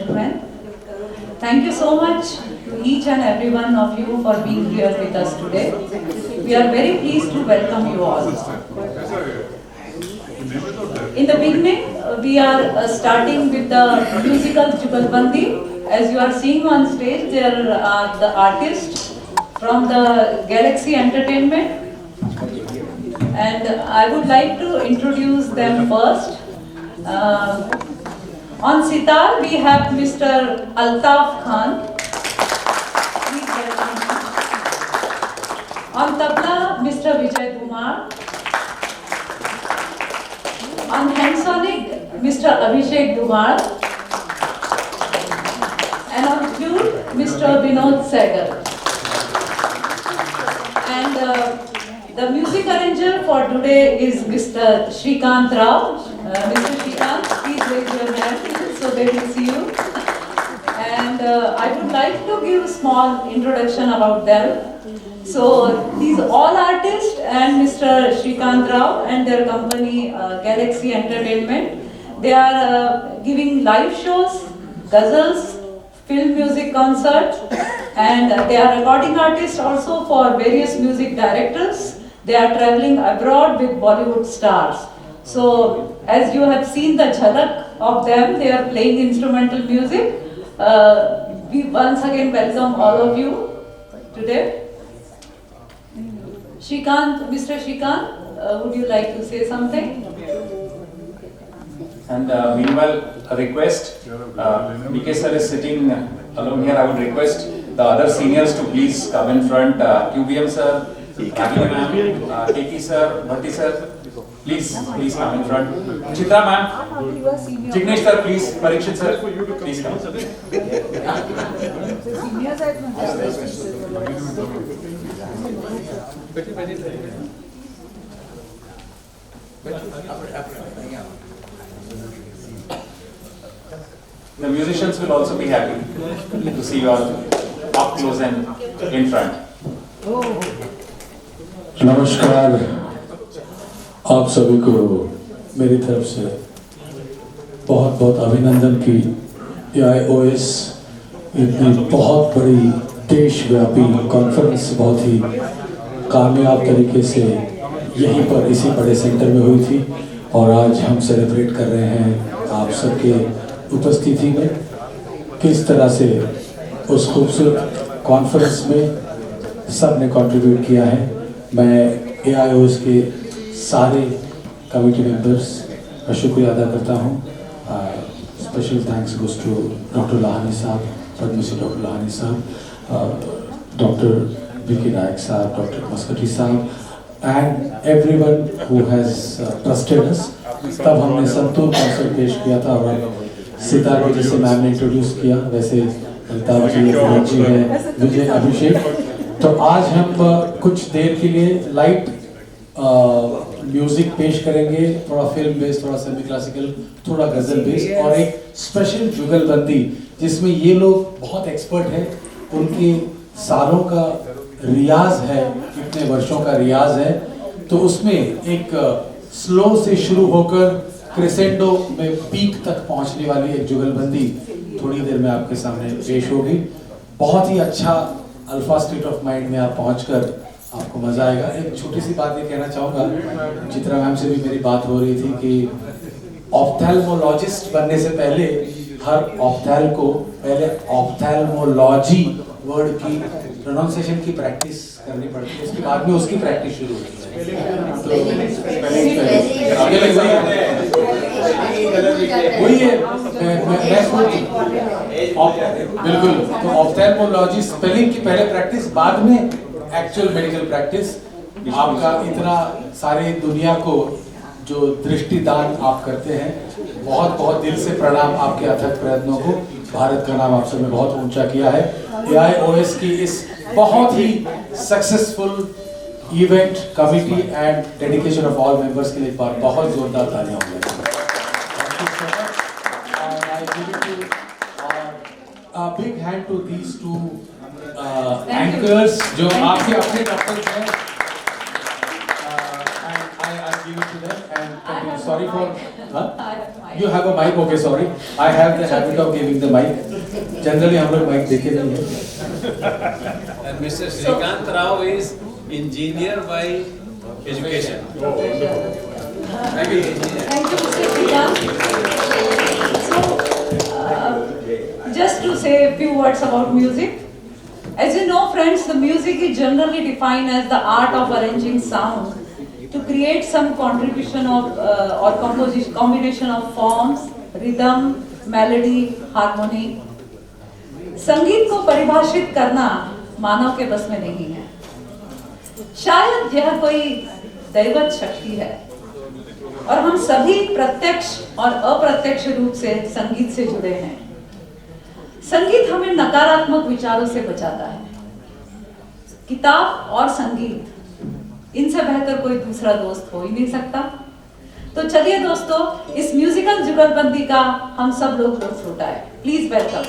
gentlemen, thank you so much to each and every one of you for being here with us today. We are very pleased to welcome you all. In the beginning, we are starting with the musical Jugalbandi. As you are seeing on stage, there are the artists from the Galaxy Entertainment, and I would like to introduce them first. On sitar, we have Mr. Altaf Khan. Please welcome him. On tabla, Mr. Vijay Kumar. On handsonic, Mr. Abhishek Dumar. And on flute, Mr. Vinod Segar. And the music arranger for today is Mr. Shrikant Rao. Mr. Shrikant, please raise your hand so they will see you. And I would like to give a small introduction about them. So these all artists and Mr. Shrikant Rao and their company Galaxy Entertainment, they are giving live shows, ghazals, film music concerts, and they are recording artists also for various music directors. They are traveling abroad with Bollywood stars. So as you have seen the jhalak of them, they are playing instrumental music. We once again welcome all of you today. Shrikant, Mr. Shrikant, would you like to say something? And meanwhile, a request, BK sir is sitting alone here. I would request the other seniors to please come in front. QBM sir, Ragini ma'am, KK sir, Bhatti sir, please come in front. Chitra ma'am, Jignesh sir, please, Parikshit sir, please come. The musicians will also be happy to see you all up close and in front. नमस्कार, आप सभी को मेरी तरफ से बहुत बहुत अभिनंदन की AIOS इतनी बहुत बड़ी देशव्यापी कॉन्फ्रेंस बहुत ही कामयाब तरीके से यहीं पर इसी बड़े सेंटर में हुई थी और आज हम सेलिब्रेट कर रहे हैं आप सबके उपस्थिति में। किस तरह से उस खूबसूरत कॉन्फ्रेंस में सब ने कंट्रीब्यूट किया है। मैं AIOS के सारे कमेटी मेंबर्स का शुक्रिया अदा करता हूँ। Special thanks goes to doctor Lahani साहब, पद्मश्री डॉक्टर लाहानी साहब, डॉक्टर BK नायक साहब, डॉक्टर मस्कटी साहब and everyone who has trusted अस। तब हमने संतूर कॉन्सर्ट पेश किया था और सितार को जैसे मैम ने इंट्रोड्यूस किया वैसे अल्ताफ जी है, विजय, अभिषेक। तो आज हम कुछ देर के लिए लाइट म्यूजिक पेश करेंगे, थोड़ा फिल्म बेस्ड, थोड़ा सेमी क्लासिकल, थोड़ा गजल बेस्ड और एक स्पेशल जुगलबंदी जिसमें ये लोग बहुत एक्सपर्ट हैं। उनके सालों का रियाज है, कितने वर्षों का रियाज है, तो उसमें एक स्लो से शुरू होकर क्रेसेंडो में पीक तक पहुंचने वाली एक जुगलबंदी थोड़ी देर में आपके सामने पेश होगी। बहुत ही अच्छा अल्फा स्टेट ऑफ माइंड में आप पहुंचकर आपको मजा आएगा। एक छोटी सी बात ये कहना चाहूँगा, चित्रा मैम से भी मेरी बात हो रही थी कि ऑप्थेल्मोलॉजिस्ट बनने से पहले हर ऑप्थेल को पहले ऑप्थेल्मोलॉजी वर्ड की प्रोनाउंसिएशन की प्रैक्टिस करनी पड़ती है, उसके बाद में उसकी प्रैक्टिस शुरू होती है। तो वही है, बिल्कुल। तो ऑप्थेल्मोलॉजी स्पेलिंग की पहले प्रैक्टिस, बाद में एक्चुअल मेडिकल प्रैक्टिस। आपका इतना सारी दुनिया को जो दृष्टिदान आप करते हैं, बहुत बहुत दिल से प्रणाम आपके अथक प्रयत्नों को। भारत का नाम आप सबने बहुत ऊंचा किया है। AIOS की इस बहुत ही successful event committee and dedication of all members के लिए एक बार बहुत जोरदार तालियां होंगी। Big hand to these two anchors जो आपके अपने डॉक्टर्स हैं। I give it to them And sorry for. Huh? I have mic. You have a mic, okay, sorry. I have the habit of giving the mic. Generally, हम लोग mic देखे नहीं हैं. And Mr. Srikant Rao is engineer by education. Thank you, Mr. Srikant. So, just to say a few words about music. As you know, friends, the music is generally defined as the art of arranging sound to create some contribution of or composition combination of forms, rhythm, melody, harmony. संगीत को परिभाषित करना मानव के बस में नहीं है. शायद यह कोई दैवत शक्ति है और हम सभी प्रत्यक्ष और अप्रत्यक्ष रूप से संगीत से जुड़े हैं. संगीत हमें नकारात्मक विचारों से बचाता है. किताब और संगीत, इनसे बेहतर कोई दूसरा दोस्त हो ही नहीं सकता. तो चलिए दोस्तों, इस म्यूजिकल जुगलबंदी का हम सब लोग लुत्फ उठाएं. Please welcome.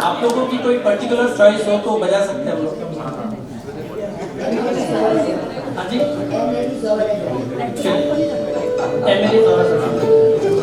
आप लोगों की कोई पर्टिकुलर चॉइस हो तो बजा सकते हैं हम लोग। हाँ जी, MLA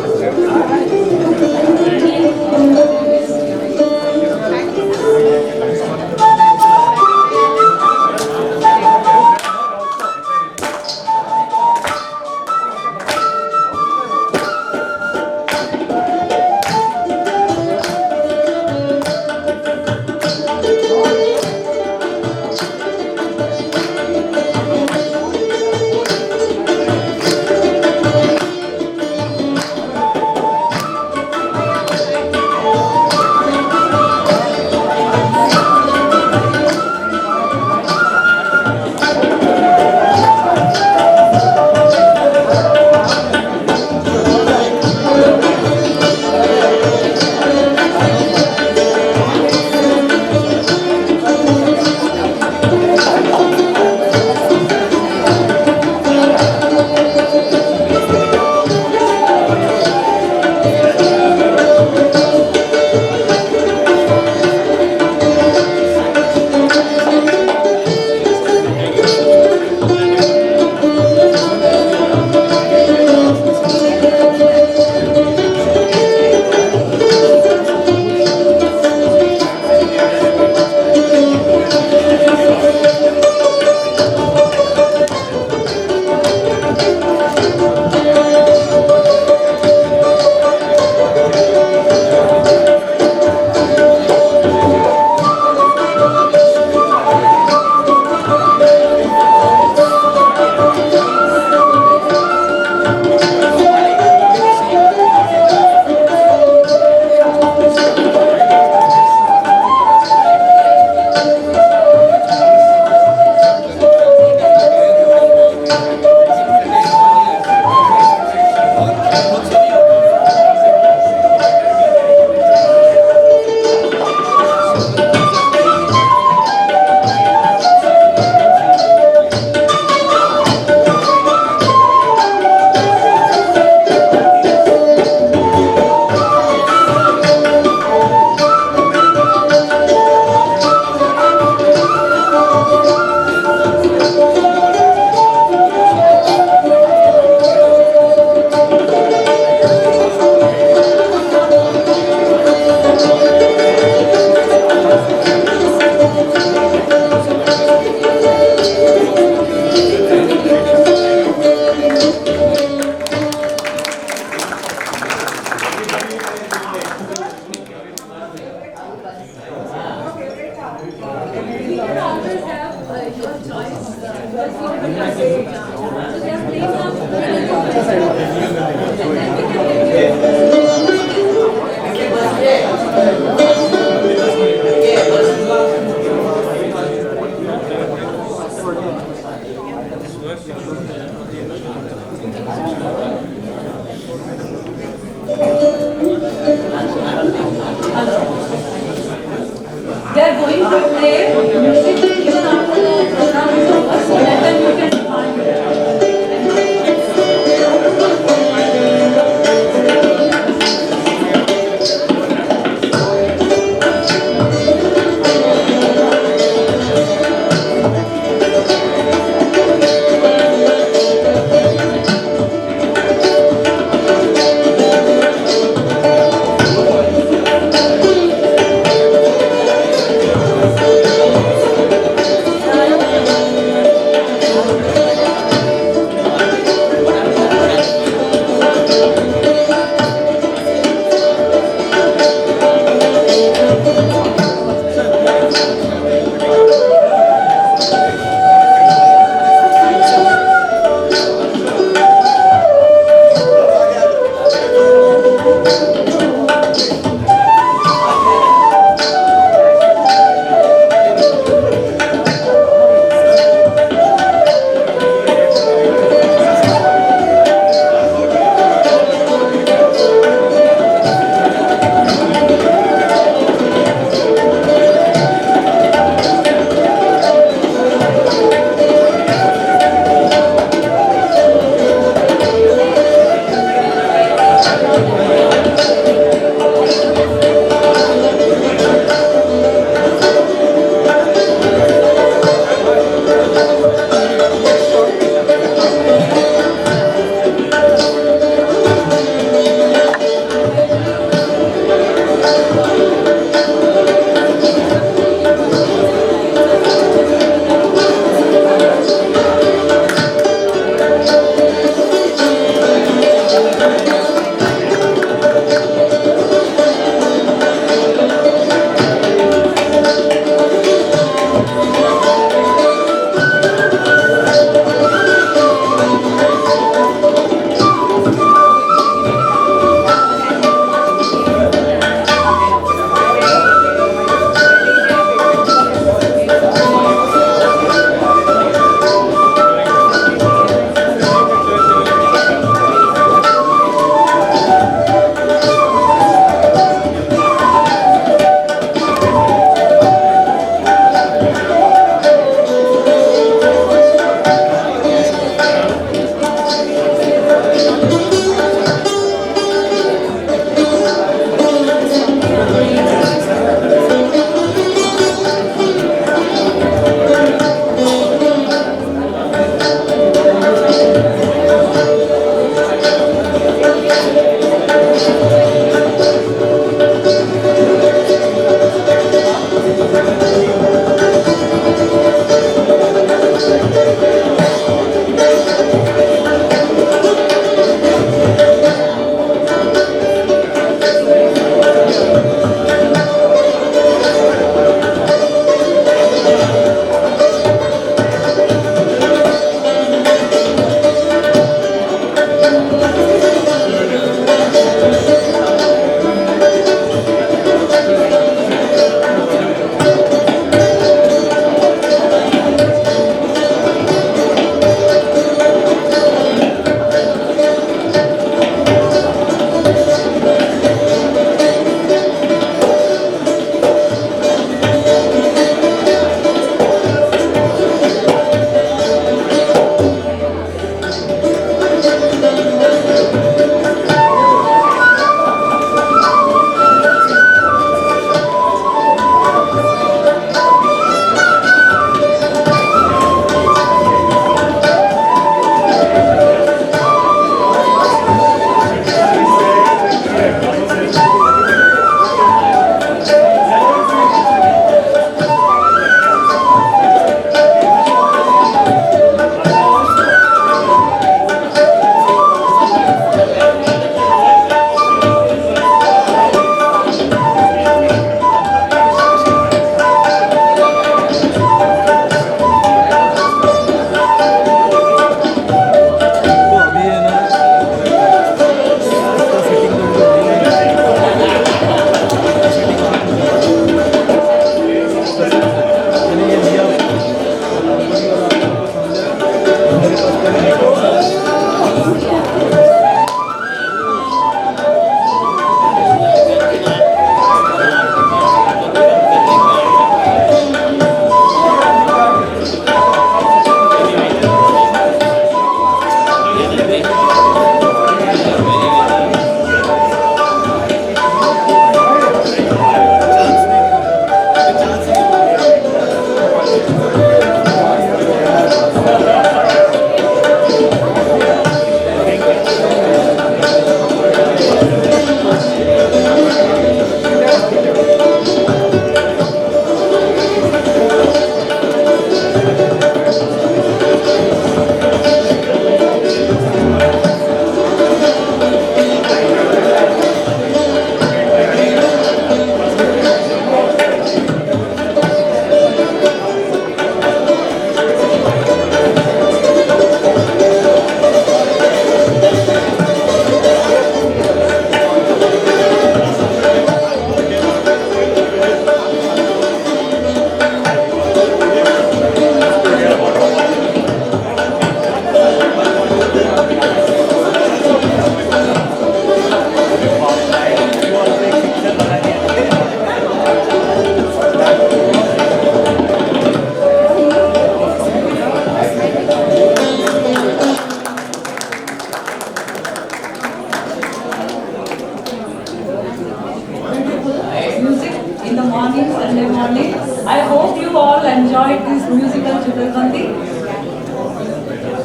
enjoyed this musical Jugalbandi.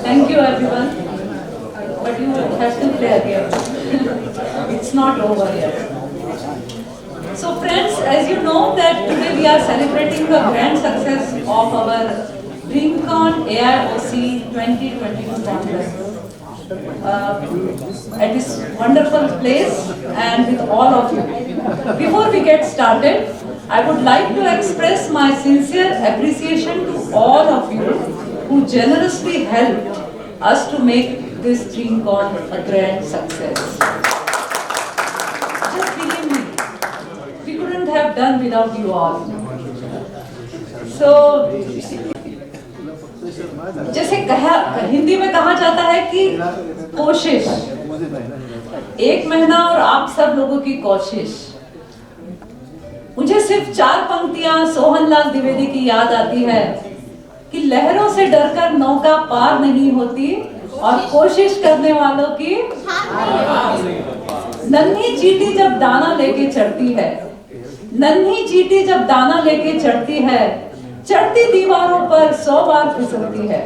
Thank you everyone. But you have to play again. It's not over yet. So friends, as you know that today we are celebrating the grand success of our DreamCon AIOC 2022 Congress. At this wonderful place and with all of you. Before we get started, I would like to express my sincere appreciation to all of you who generously helped us to make this DreamCon a grand success. Just believe me, we couldn't have done without you all. So, जैसे हिंदी में कहा जाता है कि कोशिश, एक महीना और आप सब लोगों की कोशिश। मुझे सिर्फ 4 पंक्तियां सोहनलाल द्विवेदी की याद आती है कि लहरों से डरकर नौका पार नहीं होती और कोशिश करने वालों की नन्ही चींटी जब दाना लेके चढ़ती है, नन्ही चींटी जब दाना लेके चढ़ती है, चढ़ती दीवारों पर 100 बार फिसलती है।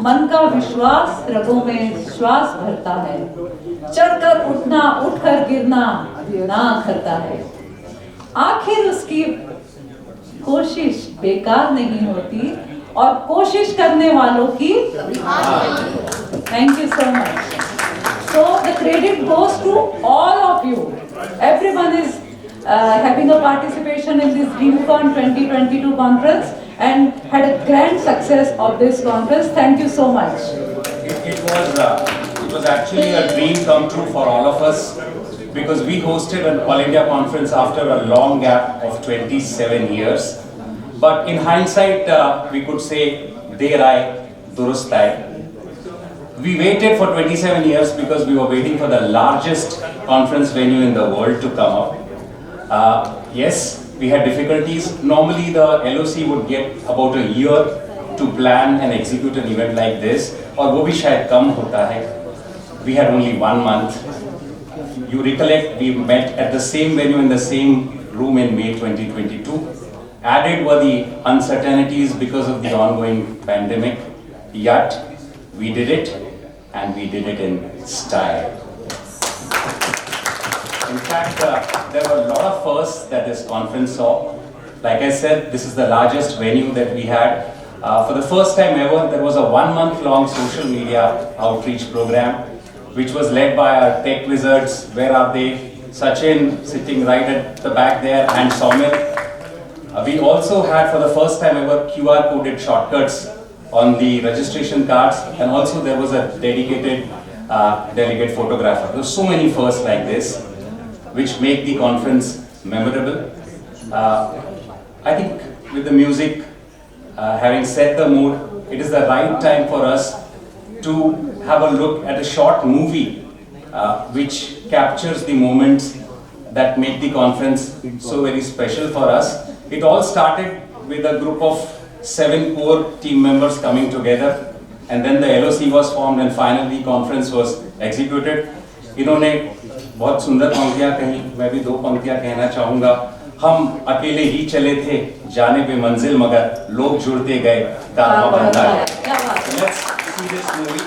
मन का विश्वास रगों में श्वास भरता है, चढ़कर उठना उठकर गिरना ना करता है। आखिर उसकी कोशिश बेकार नहीं होती और कोशिश करने वालों की। Thank you so much. So the credit goes to all of you. Everyone is having a participation in this DreamCon 2022 conference and had a grand success of this conference. Thank you so much. It was actually a dream come true for all of us because we hosted an All India conference after a long gap of 27 years. But in hindsight, we could say, Der Aay, Durust Aay. We waited for 27 years because we were waiting for the largest conference venue in the world to come up. Yes, we had difficulties. Normally the LOC would get about a year to plan and execute an event like this, और वो भी शायद कम होता है. We had only 1 month. You recollect, we met at the same venue in the same room in May 2022. Added were the uncertainties because of the ongoing pandemic, yet we did it, and we did it in style. In fact, there were a lot of firsts that this conference saw. Like I said, this is the largest venue that we had. For the first time ever, there was a 1-month-long social media outreach program, which was led by our tech wizards. Where are they? Sachin, sitting right at the back there, and Saumil. We also had, for the first time ever, QR coded shortcuts on the registration cards, and also there was a dedicated delegate photographer. There were so many firsts like this, which make the conference memorable. I think with the music having set the mood, it is the right time for us to have a look at a short movie which captures the moments that make the conference so very special for us. It all started with a group of 7 core team members coming together, and then the LOC was formed, and finally conference was executed. इन्होंने बहुत सुंदर पंक्तियां कही, मैं भी 2 पंक्तियां कहना चाहूँगा. हम अकेले ही चले थे जाने पे मंजिल, मगर लोग जुड़ते गए कारवां बनता गया. Let's see this movie.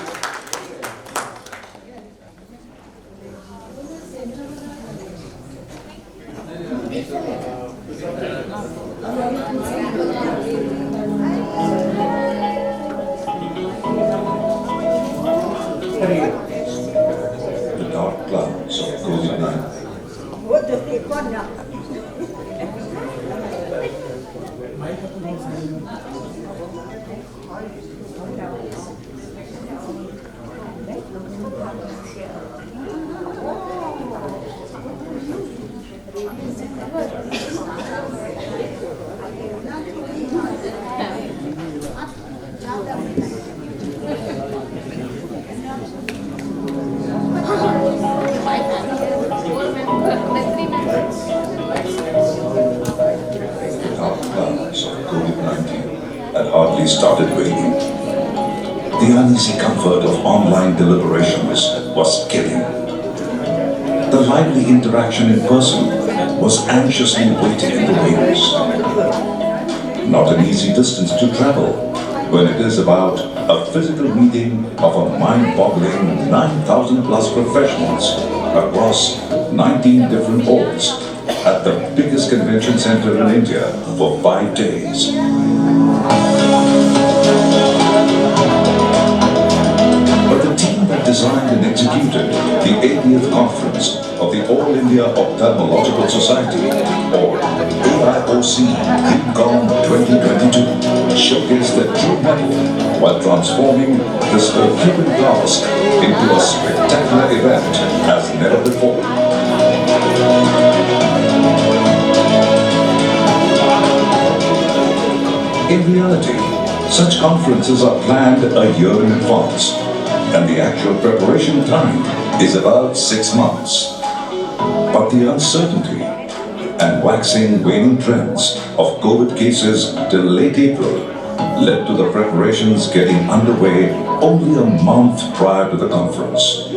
The dark clouds of COVID-19. Had hardly started waning. The uneasy comfort of online deliberations was killing. The lively interaction in person was anxiously waiting in the wings. Not an easy distance to travel when it is about a physical meeting of a mind-boggling 9,000 plus professionals across 19 different halls at the biggest convention center in India for 5 days. But the team that designed and executed the 80th conference of the All India Ophthalmological Society, or AIOC DreamCon 2022, showcased their true mettle while transforming this Herculean task into a spectacular event as never before. In reality, such conferences are planned a year in advance, and the actual preparation time is about 6 months. But the uncertainty and waning trends of COVID cases till late April led to the preparations getting underway only a month prior to the conference.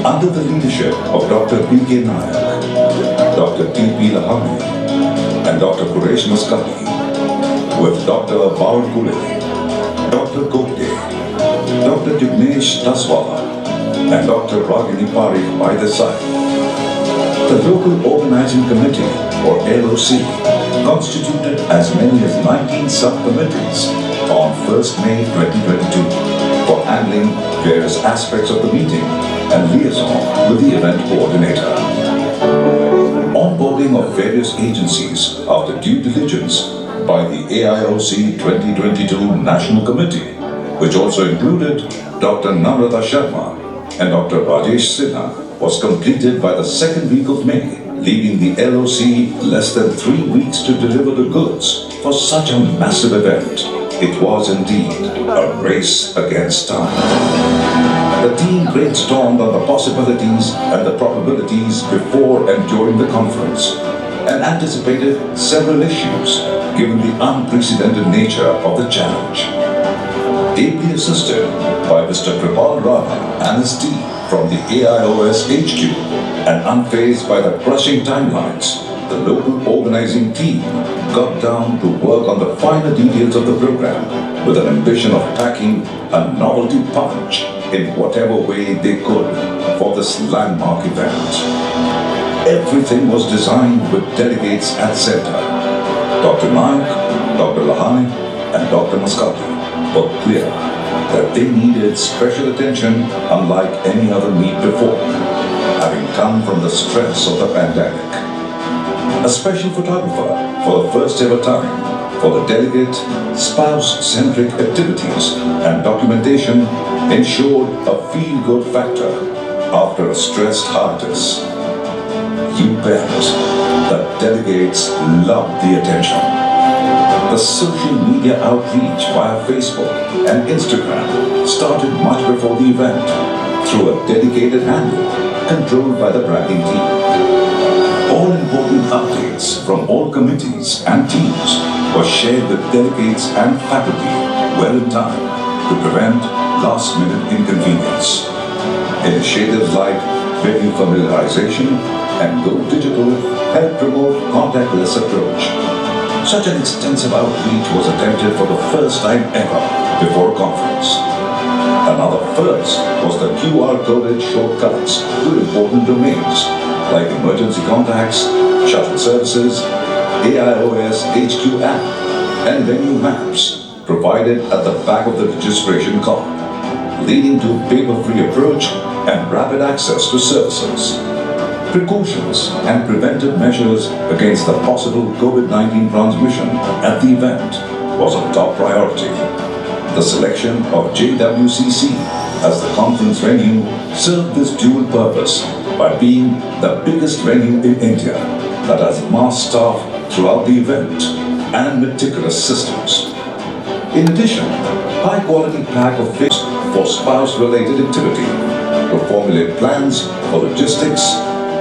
Under the leadership of Dr. P.K. Nayak, Dr. T.P. Lahami, and Dr. Quresh Muscati, with Dr. Baul Gule, Dr. Gopte, Dr. Jignesh Taswala, and Dr. Ragini Parikh by the side. The local organizing committee, or LOC, constituted as many as 19 subcommittees on 1st May 2022 for handling various aspects of the meeting and liaison with the event coordinator. Onboarding of various agencies after due diligence by the AIOC 2022 National Committee, which also included Dr. Namrata Sharma and Dr. Rajesh Sinha, was completed by the second week of May, leaving the LOC less than 3 weeks to deliver the goods for such a massive event. It was indeed a race against time. The team brainstormed on the possibilities and the probabilities before and during the conference and anticipated several issues given the unprecedented nature of the challenge. Ably assisted by Mr. Kripal Rana and his team from the AIOS HQ and unfazed by the crushing timelines, the local organizing team got down to work on the finer details of the program with an ambition of packing a novelty punch in whatever way they could for this landmark event. Everything was designed with delegates at center. Dr. Naik, Dr. Lahani and Dr. Mascati were clear that they needed special attention unlike any other meet before, having come from the stress of the pandemic. A special photographer for the first ever time for the delegate spouse-centric activities and documentation ensured a feel-good factor after a stressed hiatus. You bet the delegates loved the attention. The social media outreach via Facebook and Instagram started much before the event through a dedicated handle controlled by the branding team. All important updates from all committees and teams were shared with delegates and faculty well in time to prevent last-minute inconvenience. Initiatives like venue familiarization and Go Digital helped promote contactless approach. Such an extensive outreach was attempted for the first time ever before a conference. Another first was the QR-coded shortcuts to important domains like emergency contacts, shuttle services, AIOS HQ app, and venue maps provided at the back of the registration card, leading to paper-free approach and rapid access to services. Precautions and preventive measures against the possible COVID-19 transmission at the event was a top priority. The selection of JWCC as the conference venue served this dual purpose by being the biggest venue in India that has mass staff throughout the event and meticulous systems. In addition, high-quality pack of fixed for spouse-related activity to formulate plans for logistics,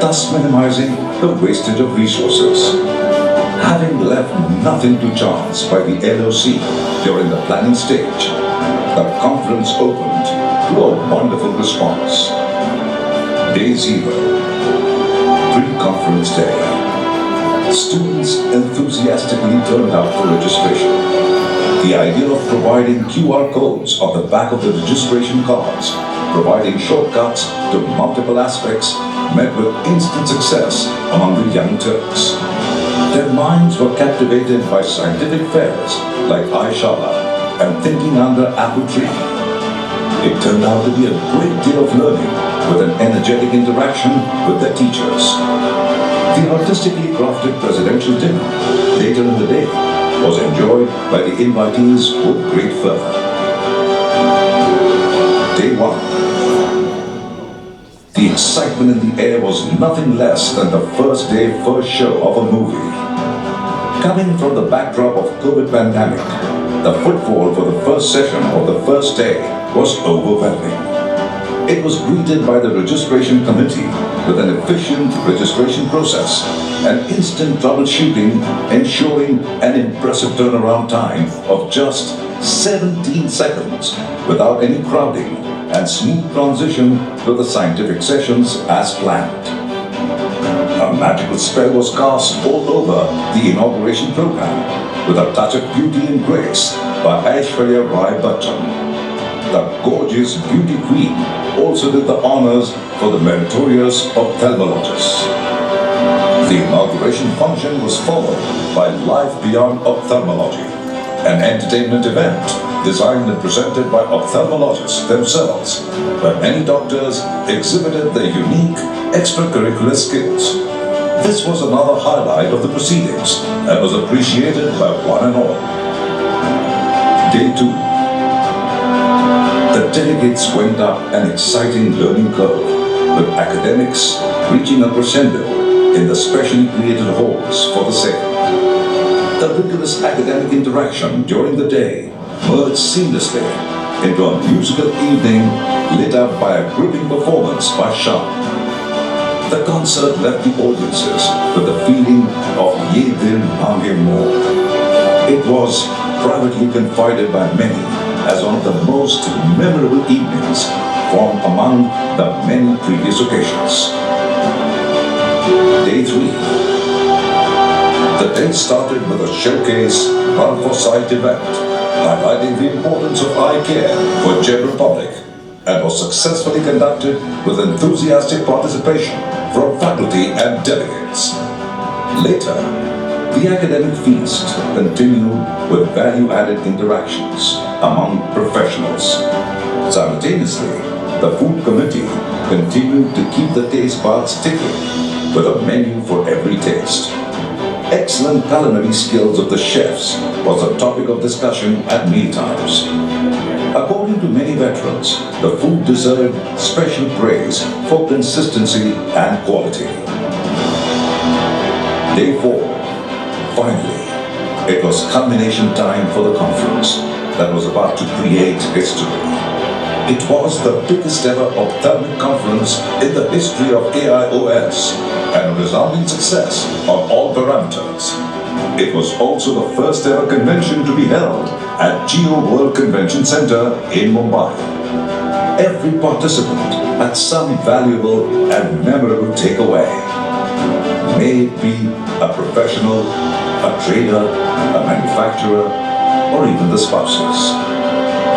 thus minimizing the wastage of resources. Having left nothing to chance by the LOC during the planning stage, the conference opened to a wonderful response. Day 0, pre-conference day. Students enthusiastically turned out for registration. The idea of providing QR codes on the back of the registration cards, providing shortcuts to multiple aspects, met with instant success among the young Turks. Their minds were captivated by scientific fairs like Aishala and Thinking Under Apple Tree. It turned out to be a great deal of learning with an energetic interaction with their teachers. The artistically crafted presidential dinner later in the day was enjoyed by the invitees with great fervor. Day 1. The excitement in the air was nothing less than the first day, first show of a movie. Coming from the backdrop of COVID pandemic, the footfall for the first session of the first day was overwhelming. It was greeted by the registration committee with an efficient registration process and instant troubleshooting, ensuring an impressive turnaround time of just 17 seconds without any crowding and smooth transition to the scientific sessions as planned. A magical spell was cast all over the inauguration program with a touch of beauty and grace by Aishwarya Rai Bachchan. The gorgeous beauty queen also did the honors for the meritorious ophthalmologist. The inauguration function was followed by Life Beyond Ophthalmology, an entertainment event designed and presented by ophthalmologists themselves, where many doctors exhibited their unique extracurricular skills. This was another highlight of the proceedings and was appreciated by one and all. Day 2. The delegates went up an exciting learning curve, with academics reaching a crescendo in the specially created halls for the same. The rigorous academic interaction during the day merged seamlessly into a musical evening lit up by a gripping performance by Shah. The concert left the audiences with the feeling of Ye Dil Maange More. It was privately confided by many as one of the most memorable evenings from among the many previous occasions. Day 3. The day started with a showcase Run for Sight event, highlighting the importance of eye care for general public, and was successfully conducted with enthusiastic participation from faculty and delegates. Later, the academic feast continued with value-added interactions among professionals. Simultaneously, the food committee continued to keep the taste buds ticking with a menu for every taste. Excellent culinary skills of the chefs was a topic of discussion at mealtimes. According to many veterans, the food deserved special praise for consistency and quality. Day 4. Finally, it was culmination time for the conference that was about to create history. It was the biggest ever ophthalmic conference in the history of AIOS and a resounding success on all parameters. It was also the first ever convention to be held at Geo World Convention Center in Mumbai. Every participant had some valuable and memorable takeaway. May it be a professional, a trader, a manufacturer, or even the spouses.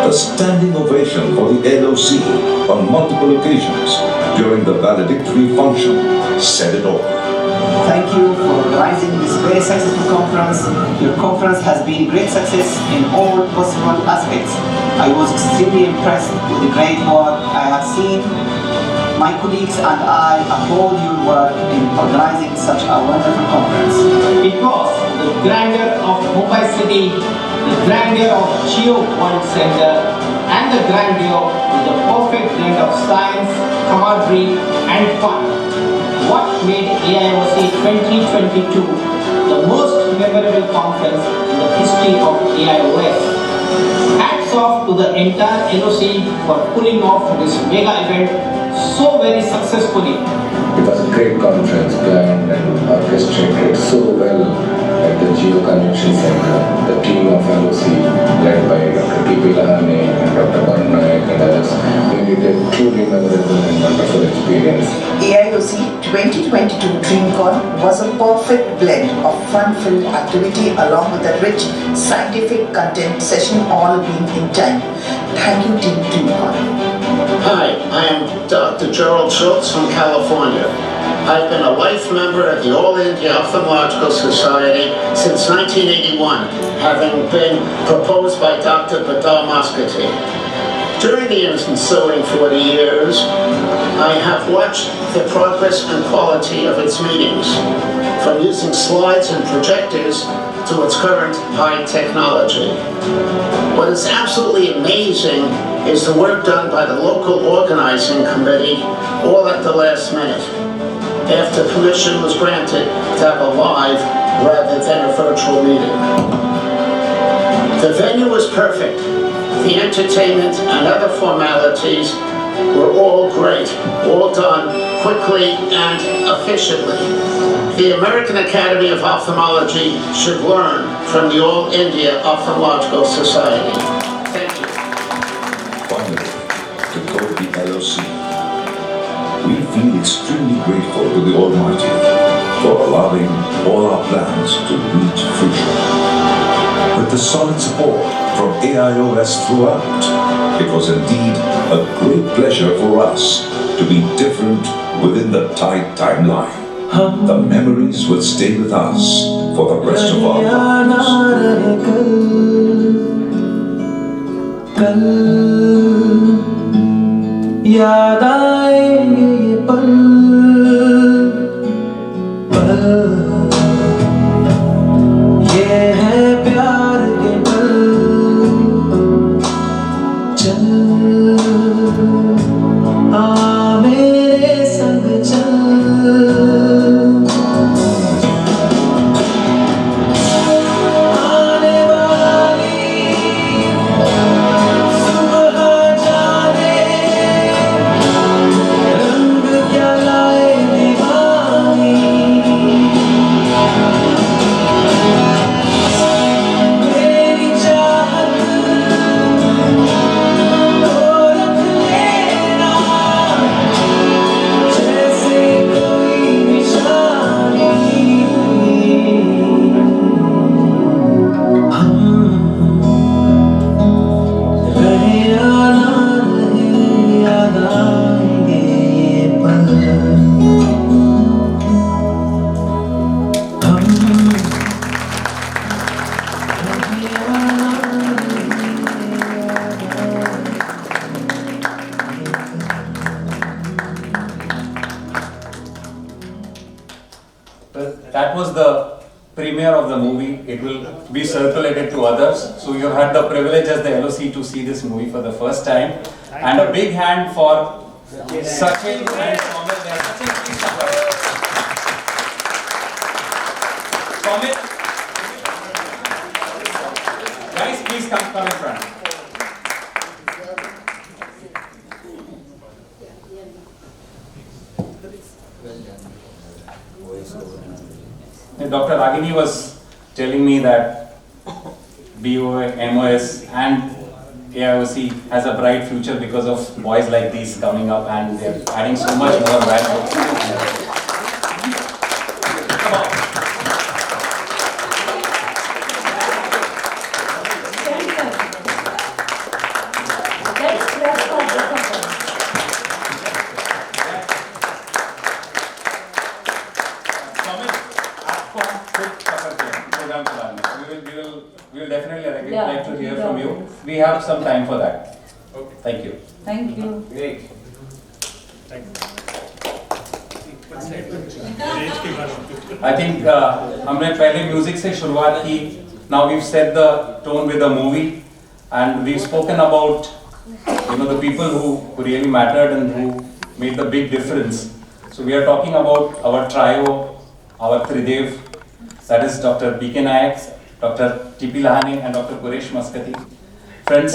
The standing ovation for the LOC on multiple occasions during the valedictory function said it all. Thank you for organizing this very successful conference. Your conference has been a great success in all possible aspects. I was extremely impressed with the great work I have seen. My colleagues and I applaud your work in organizing such a wonderful conference. It was the grandeur of Mumbai City, the grandeur of Geo World Center, and the grandeur with the perfect blend of science, camaraderie, and fun. What made AIOC 2022 the most memorable conference in the history of AIOS. Hats off to the entire LOC for pulling off this mega event so very successfully. It was a great conference planned and orchestrated so well at the Geo Convention Center. The team of LOC led by Dr. T.P. Lahane and Dr. Barnaik and others made it a truly memorable and wonderful experience. AIOC 2022 DreamCon was a perfect blend of fun-filled activity along with a rich scientific content session all being in time. Thank you, Team DreamCon. Hi, I am Dr. Gerald Schultz from California. I've been a life member of the All India Ophthalmological Society since 1981, having been proposed by Dr. Badal Maskati. During the ensuing 40 years, I have watched the progress and quality of its meetings, from using slides and projectors to its current high technology. What is absolutely amazing is the work done by the local organizing committee, all at the last minute, after permission was granted to have a live rather than a virtual meeting. The venue was perfect. The entertainment and other formalities were all great, all done quickly and efficiently. The American Academy of Ophthalmology should learn from the All India Ophthalmological Society. Thank you. Finally, to quote the LOC, we feel extremely grateful to the Almighty for allowing all our plans to reach fruition. With the solid support from AIOS throughout, it was indeed a great pleasure for us to be different within the tight timeline. The memories will stay with us for the rest of our lives. कल याद आएंगे ये पल पल ये है प्यार के पल चल आ मेरे संग चल आने वाली सुबह जाने रंग क्या लाए दीवानी मेरी चाहत तो रख लेना जैसे कोई निशानी हम रहे या ना रहे याद आएंगे ये पल हम रहे या ना रहे याद That was the premiere of the movie. It will be circulated to others. So you have had the privilege as the LOC to see this movie for the first time. And a big hand for Sachin and Somit there. Sachin, please come forward. Somit. Guys, please come in front. Dr. Ragini was telling me that BOA, MOS and AIOC has a bright future because of boys like these coming up, and they're adding so much more value. Come on. Let's clap for both of them. Somit, आपको हम खुद पकड़ते हैं programme चलाने में. We will definitely like to hear from you. We have some time for that. Okay. Thank you. Thank you. Great. I think हमने पहले music से शुरुआत की. Now we've set the tone with the movie, and we've spoken about the people who really mattered and who made the big difference. So we are talking about our trio, our Tridev, that is Dr. B.K. Nayak, Dr. T.P. Lahane and Dr. Quresh Maskati. Friends,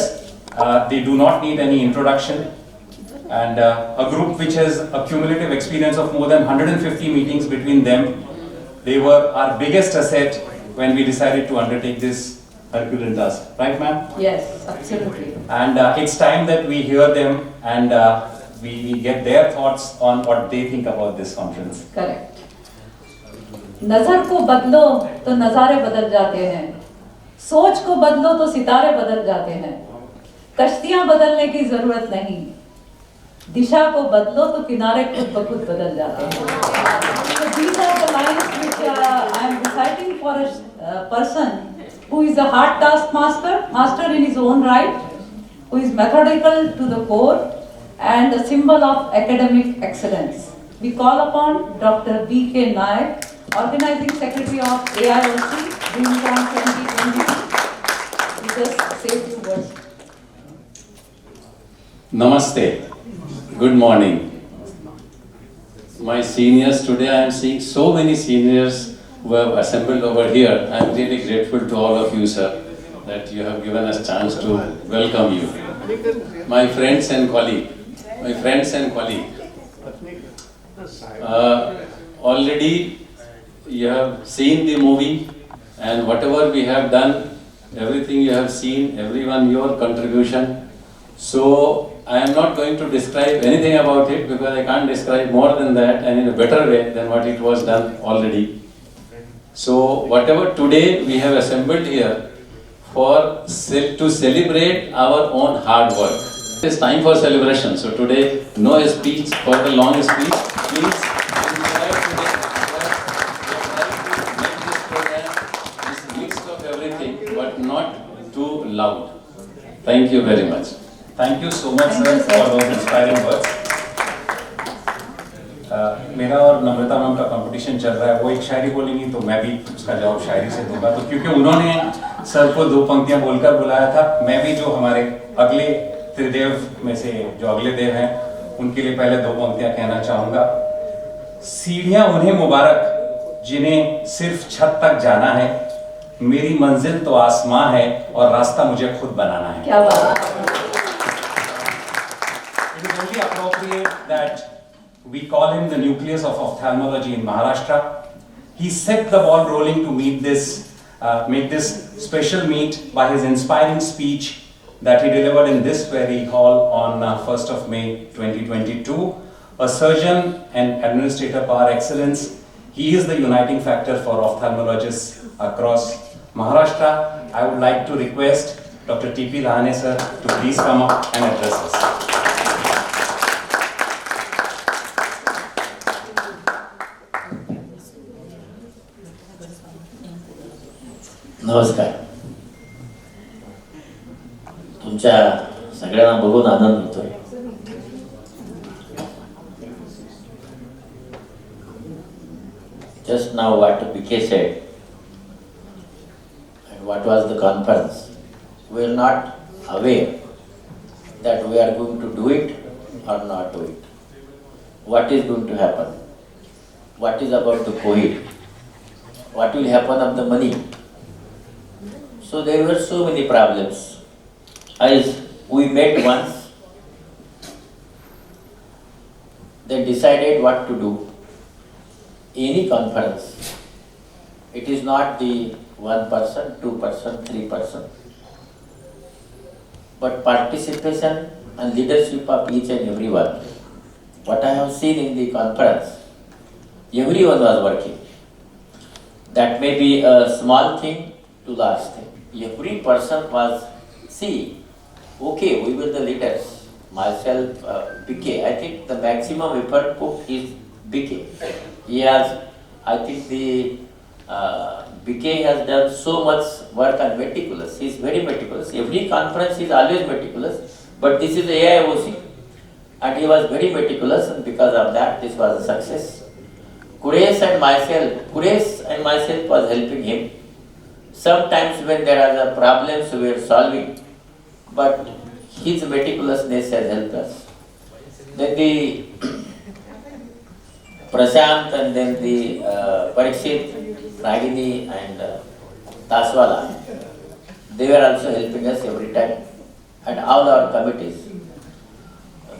they do not need any introduction, and a group which has a cumulative experience of more than 150 meetings between them. They were our biggest asset when we decided to undertake this Herculean task. Right, ma'am? Yes, absolutely. And it's time that we hear them and we get their thoughts on what they think about this conference. Correct. नजर को बदलो तो नजारे बदल जाते हैं, सोच को बदलो तो सितारे बदल जाते हैं, कश्तियां बदलने की जरूरत नहीं, दिशा को बदलो तो किनारे खुद ब खुद बदल जाते हैं. So these are the lines which I am reciting for a person who is a hard taskmaster, master in his own right, who is methodical to the core and a symbol of academic excellence. We call upon Dr. B.K. Nayak, Organizing Secretary of AIOC, DreamCon 2022, to just say a few words. Namaste. Good morning. My seniors, today I am seeing so many seniors who have assembled over here. I am really grateful to all of you, sir, that you have given us chance to welcome you. My friends and colleagues, already you have seen the movie, and whatever we have done, everything you have seen, everyone your contribution. So I am not going to describe anything about it because I can't describe more than that and in a better way than what it was done already. So whatever today we have assembled here to celebrate our own hard work. It is time for celebration. So today, no speech for the long speech. Please enjoy today. Make this program this mix of everything, but not too loud. Thank you. Thank you very much. Thank you so much, Thank sir, you, sir. for those inspiring words. मेरा और नम्रता ma'am का competition चल रहा है, वो एक शायरी बोलेंगी तो मैं भी उसका जवाब शायरी से दूंगा। तो क्योंकि उन्होंने सर को 2 पंक्तियां बोलकर बुलाया था, मैं भी जो हमारे अगले त्रिदेव में से जो अगले देव हैं उनके लिए पहले 2 पंक्तियां कहना चाहूंगा। सीढ़ियां उन्हें मुबारक जिन्हें सिर्फ छत तक जाना है, मेरी मंजिल तो आसमां है और रास्ता मुझे खुद बनाना है। क्या बात है। It is only appropriate that we call him the nucleus of ophthalmology in Maharashtra. He set the ball rolling to make this special meet by his inspiring speech that he delivered in this very hall on 1st of May 2022. A surgeon and administrator par excellence, he is the uniting factor for ophthalmologists across Maharashtra. I would like to request Dr. T.P. Lahane sir to please come up and address us. नमस्कार. तुमच्या सगळ्यांना बघून आनंद होतोय. Just now what PK said and what was the conference, we are not aware that we are going to do it or not do it. What is going to happen? What is about the COVID? What will happen of the money? So there were so many problems. As we met once, they decided what to do. Any conference, it is not the 1 person, 2 person, 3 person, but participation and leadership of each and everyone. What I have seen in the conference, everyone was working. That may be a small thing to large thing. Every person was, okay, we were the leaders. Myself, BK, I think the maximum effort put is BK. He has, I think the BK has done so much work and meticulous. He is very meticulous. Every conference is always meticulous, but this is AIOC. And he was very meticulous, and because of that, this was a success. Quresh and myself was helping him. Sometimes when there are the problems we are solving, but his meticulousness has helped us. Then the Prashant and then the Parikshit, Ragini and Taswala, they were also helping us every time, and all our committees.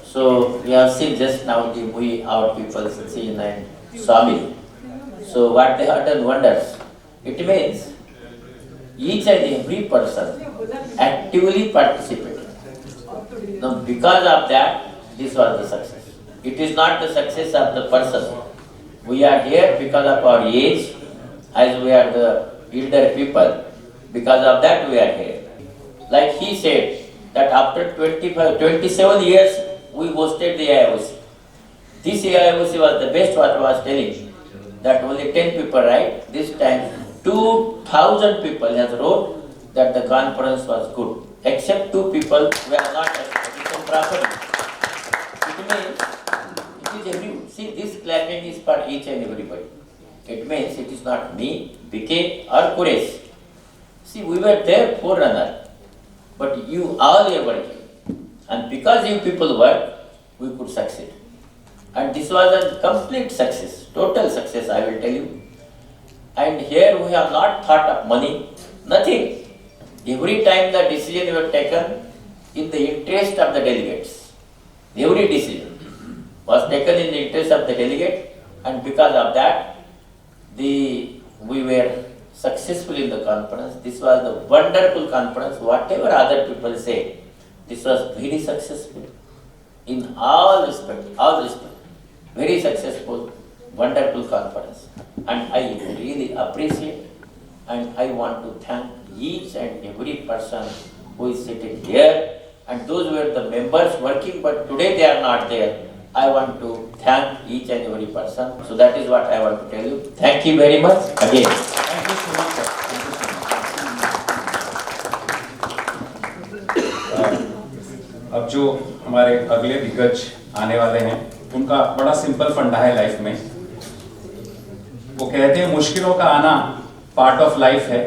So we have seen just now our people, Sachin and Swami. So what they have done wonders. It means each and every person actively participated. Now because of that, this was the success. It is not the success of the person. We are here because of our age, as we are the elder people. Because of that we are here. Like he said, that after 27 years, we hosted the AIOC. This AIOC was the best, what I was telling, that only 10 people write. This time 2,000 people has wrote that the conference was good, except 2 people were not written properly. It means, see, this clapping is for each and everybody. It means it is not me, BK or Quresh. See, we were there forerunner, but you all are working. And because you people work, we could succeed. And this was a complete success, total success, I will tell you. And here we have not thought of money, nothing. Every time the decision was taken in the interest of the delegates. Every decision was taken in the interest of the delegate, and because of that, we were successful in the conference. This was the wonderful conference. Whatever other people say, this was very successful in all respect, very successful, wonderful conference. And I really appreciate, and I want to thank each and every person who is sitting here, and those were the members working, but today they are not there. I want to thank each and every person. So that is what I want to tell you. Thank you very much again. Thank you so much, sir. Thank you so much. जो हमारे अगले दिग्गज आने वाले हैं, उनका बड़ा simple फंडा है लाइफ में। वो कहते हैं मुश्किलों का आना पार्ट ऑफ लाइफ है,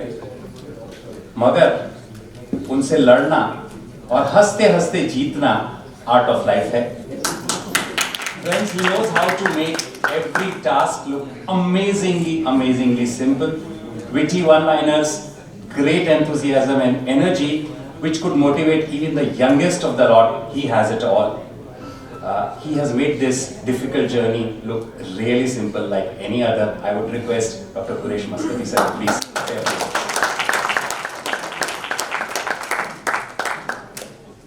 मगर उनसे लड़ना और हंसते हंसते जीतना आर्ट ऑफ लाइफ है। Friends, he knows how to make every task look amazingly simple. Witty one-liners, great enthusiasm and energy, which could motivate even the youngest of the lot. He has it all. He has made this difficult journey look really simple, like any other. I would request Dr. Quresh Maskati sir, please say a few.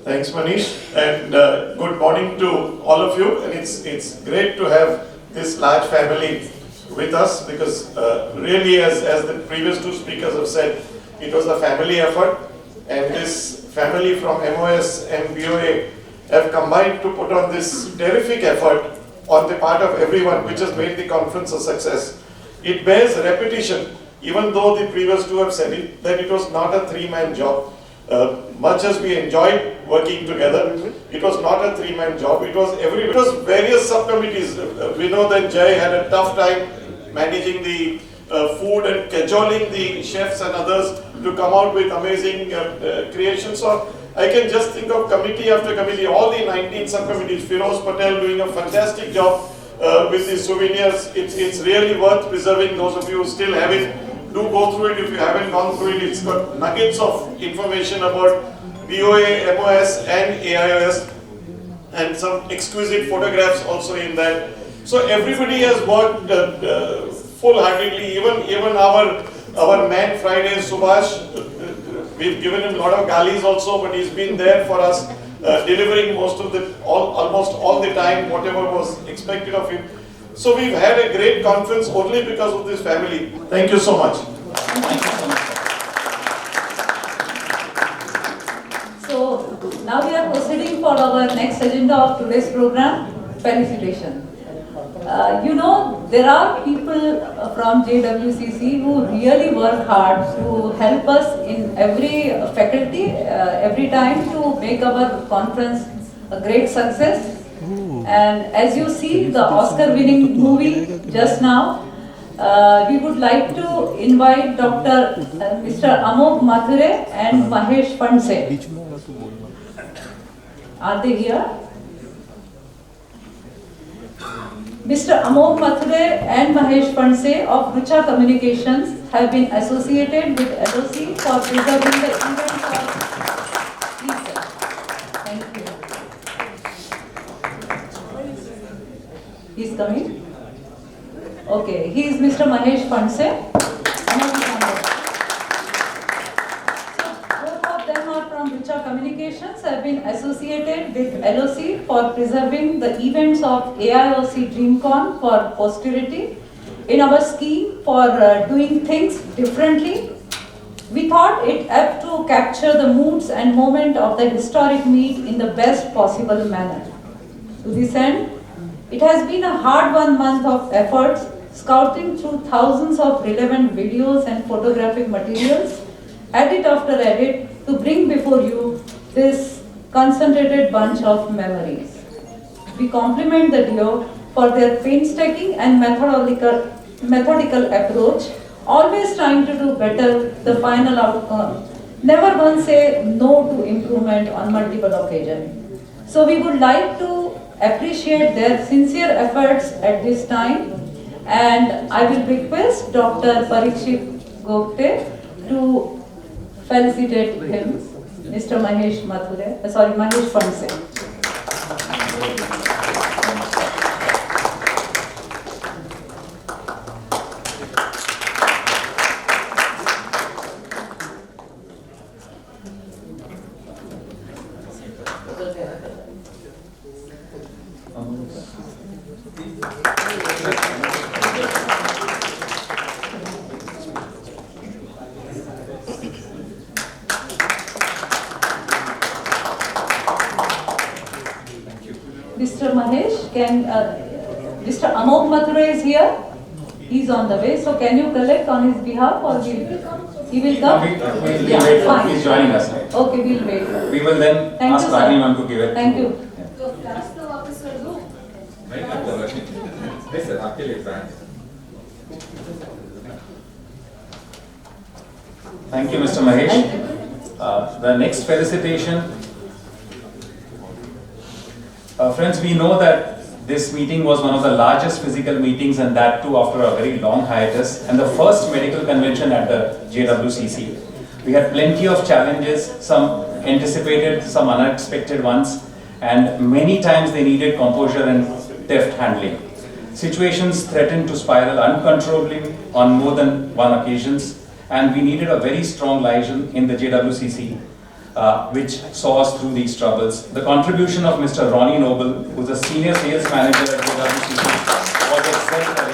Thanks, Manish, and good morning to all of you. And it's great to have this large family with us, because really, as the previous two speakers have said, it was a family effort, and this family from MOS and BOA have combined to put on this terrific effort on the part of everyone, which has made the conference a success. It bears repetition, even though the previous two have said it, that it was not a three-man job. Much as we enjoyed working together, it was not a three-man job. It was various subcommittees. We know that Jai had a tough time managing the food and cajoling the chefs and others to come out with amazing creations. So I can just think of committee after committee, all the 19 subcommittees. Firoz Patel doing a fantastic job with the souvenirs. It's really worth preserving. Those of you who still have it, do go through it. If you haven't gone through it, it's got nuggets of information about BOA, MOS and AIOS, and some exquisite photographs also in that. So everybody has worked full-heartedly. Even our man Friday, Subhash, we've given him a lot of galis also, but he's been there for us, delivering almost all the time, whatever was expected of him. So we've had a great conference only because of this family. Thank you so much. So now we are proceeding for our next agenda of today's program, felicitation. There are people from JWCC who really work hard to help us in every faculty, every time to make our conference a great success. And as you see the Oscar-winning movie just now, we would like to invite Mr. Aioc Mathure and Mahesh Panse. Are they here? Mr. Aioc Mathure and Mahesh Panse of Rucha Communications have been associated with LOC for preserving the events of... Please, sir. Thank you. He's coming? Okay, he is Mr. Mahesh Panse. Both of them are from Rucha Communications, have been associated with LOC for preserving the events of AIOC DreamCon for posterity. In our scheme for doing things differently, we thought it apt to capture the moods and moment of the historic meet in the best possible manner. To this end, it has been a hard-won month of efforts, scouting through thousands of relevant videos and photographic materials, edit after edit, to bring before you this concentrated bunch of memories. We compliment the duo for their painstaking and methodical approach, always trying to do better the final outcome. Never once say no to improvement on multiple occasions. So we would like to appreciate their sincere efforts at this time, and I will request Dr. Parikshit Gopte to felicitate him, Mr. Mahesh Panse. Mr. Mahesh, Mr. Aioc Mathure is here? He's on the way, so can you collect on his behalf or he will come? We'll Yeah, wait for fine. he's joining us. Okay, we'll wait. We will then Thank ask you, sir. Ragini ma'am to give it. Thank you. Thank you, Mr. Mahesh. The next felicitation. Friends, we know that this meeting was one of the largest physical meetings, and that too after a very long hiatus, and the first medical convention at the JWCC. We had plenty of challenges, some anticipated, some unexpected ones, and many times they needed composure and deft handling. Situations threatened to spiral uncontrollably on more than one occasions, and we needed a very strong liaison in the JWCC, which saw us through these troubles. The contribution of Mr. Ronnie Noble, who's a senior sales manager at JWCC, was exemplary.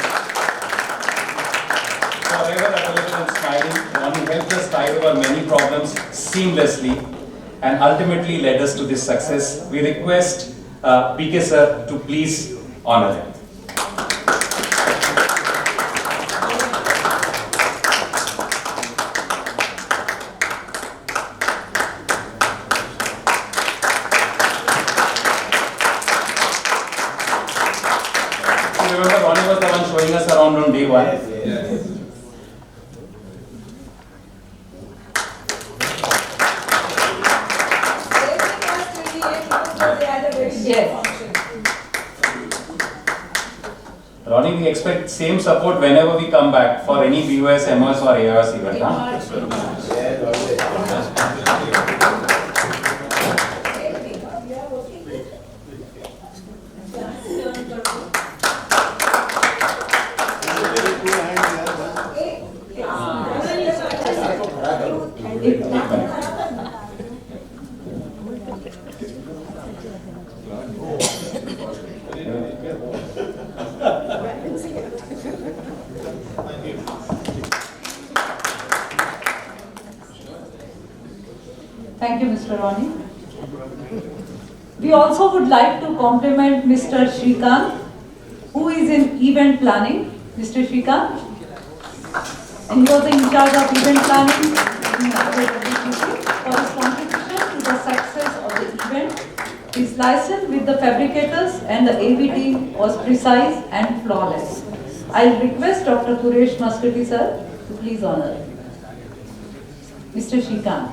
Forever available and smiling, Ronnie helped us tide over many problems seamlessly and ultimately led us to this success. We request PK sir to please honor him. Remember, Ronnie was the one showing us around on day one. Yes. Ronnie, we expect same support whenever we come back for any BOS, MOS or AOS event. Huh? Thank you, Mr. Ronnie. We also would like to compliment Mr. Shrikant, who is in event planning. Mr. Shrikant, and he was in charge of event planning in for his contribution to the success of the event. His liaison with the fabricators and the AV team was precise and flawless. I'll request Dr. Kuresh Maskati sir to please honor Mr. Shrikant.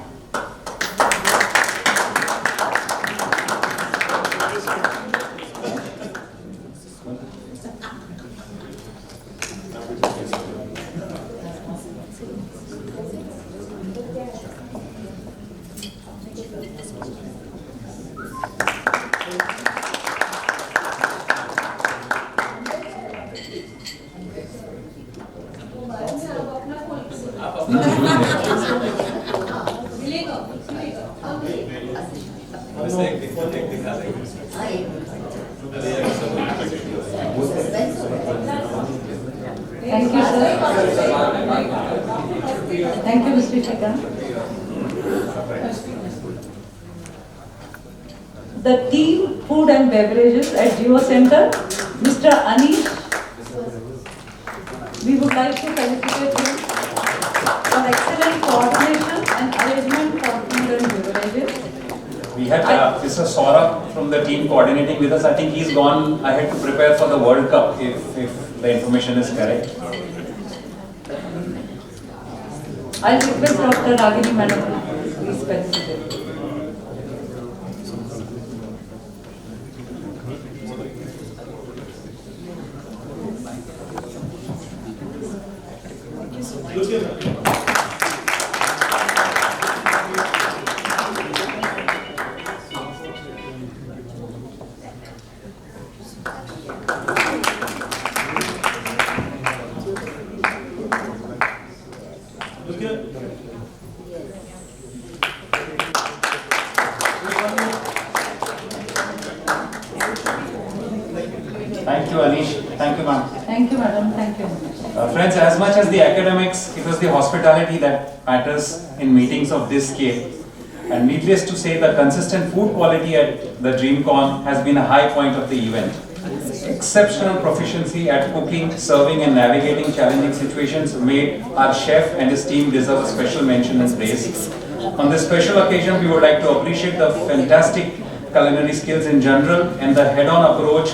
Thank you, sir. Thank you, Mr. Shrikant. The team food and beverages at Geo Center, Mr. Anish, we would like to felicitate him for excellent coordination and arrangement for food and beverages. We had Mr. Saurabh from the team coordinating with us. I think he's gone ahead to prepare for the World Cup, if the information is correct. I'll request Dr. Ragini madam to please participate. Thank you, Anish. Thank you, ma'am. Thank you, madam. Thank you. Friends, as much as the academics, it was the hospitality that matters in meetings of this scale. And needless to say, the consistent food quality at the DreamCon has been a high point of the event. exceptional proficiency at cooking, serving and navigating challenging situations made our chef and his team deserve a special mention and praise. On this special occasion, we would like to appreciate the fantastic culinary skills in general and the head-on approach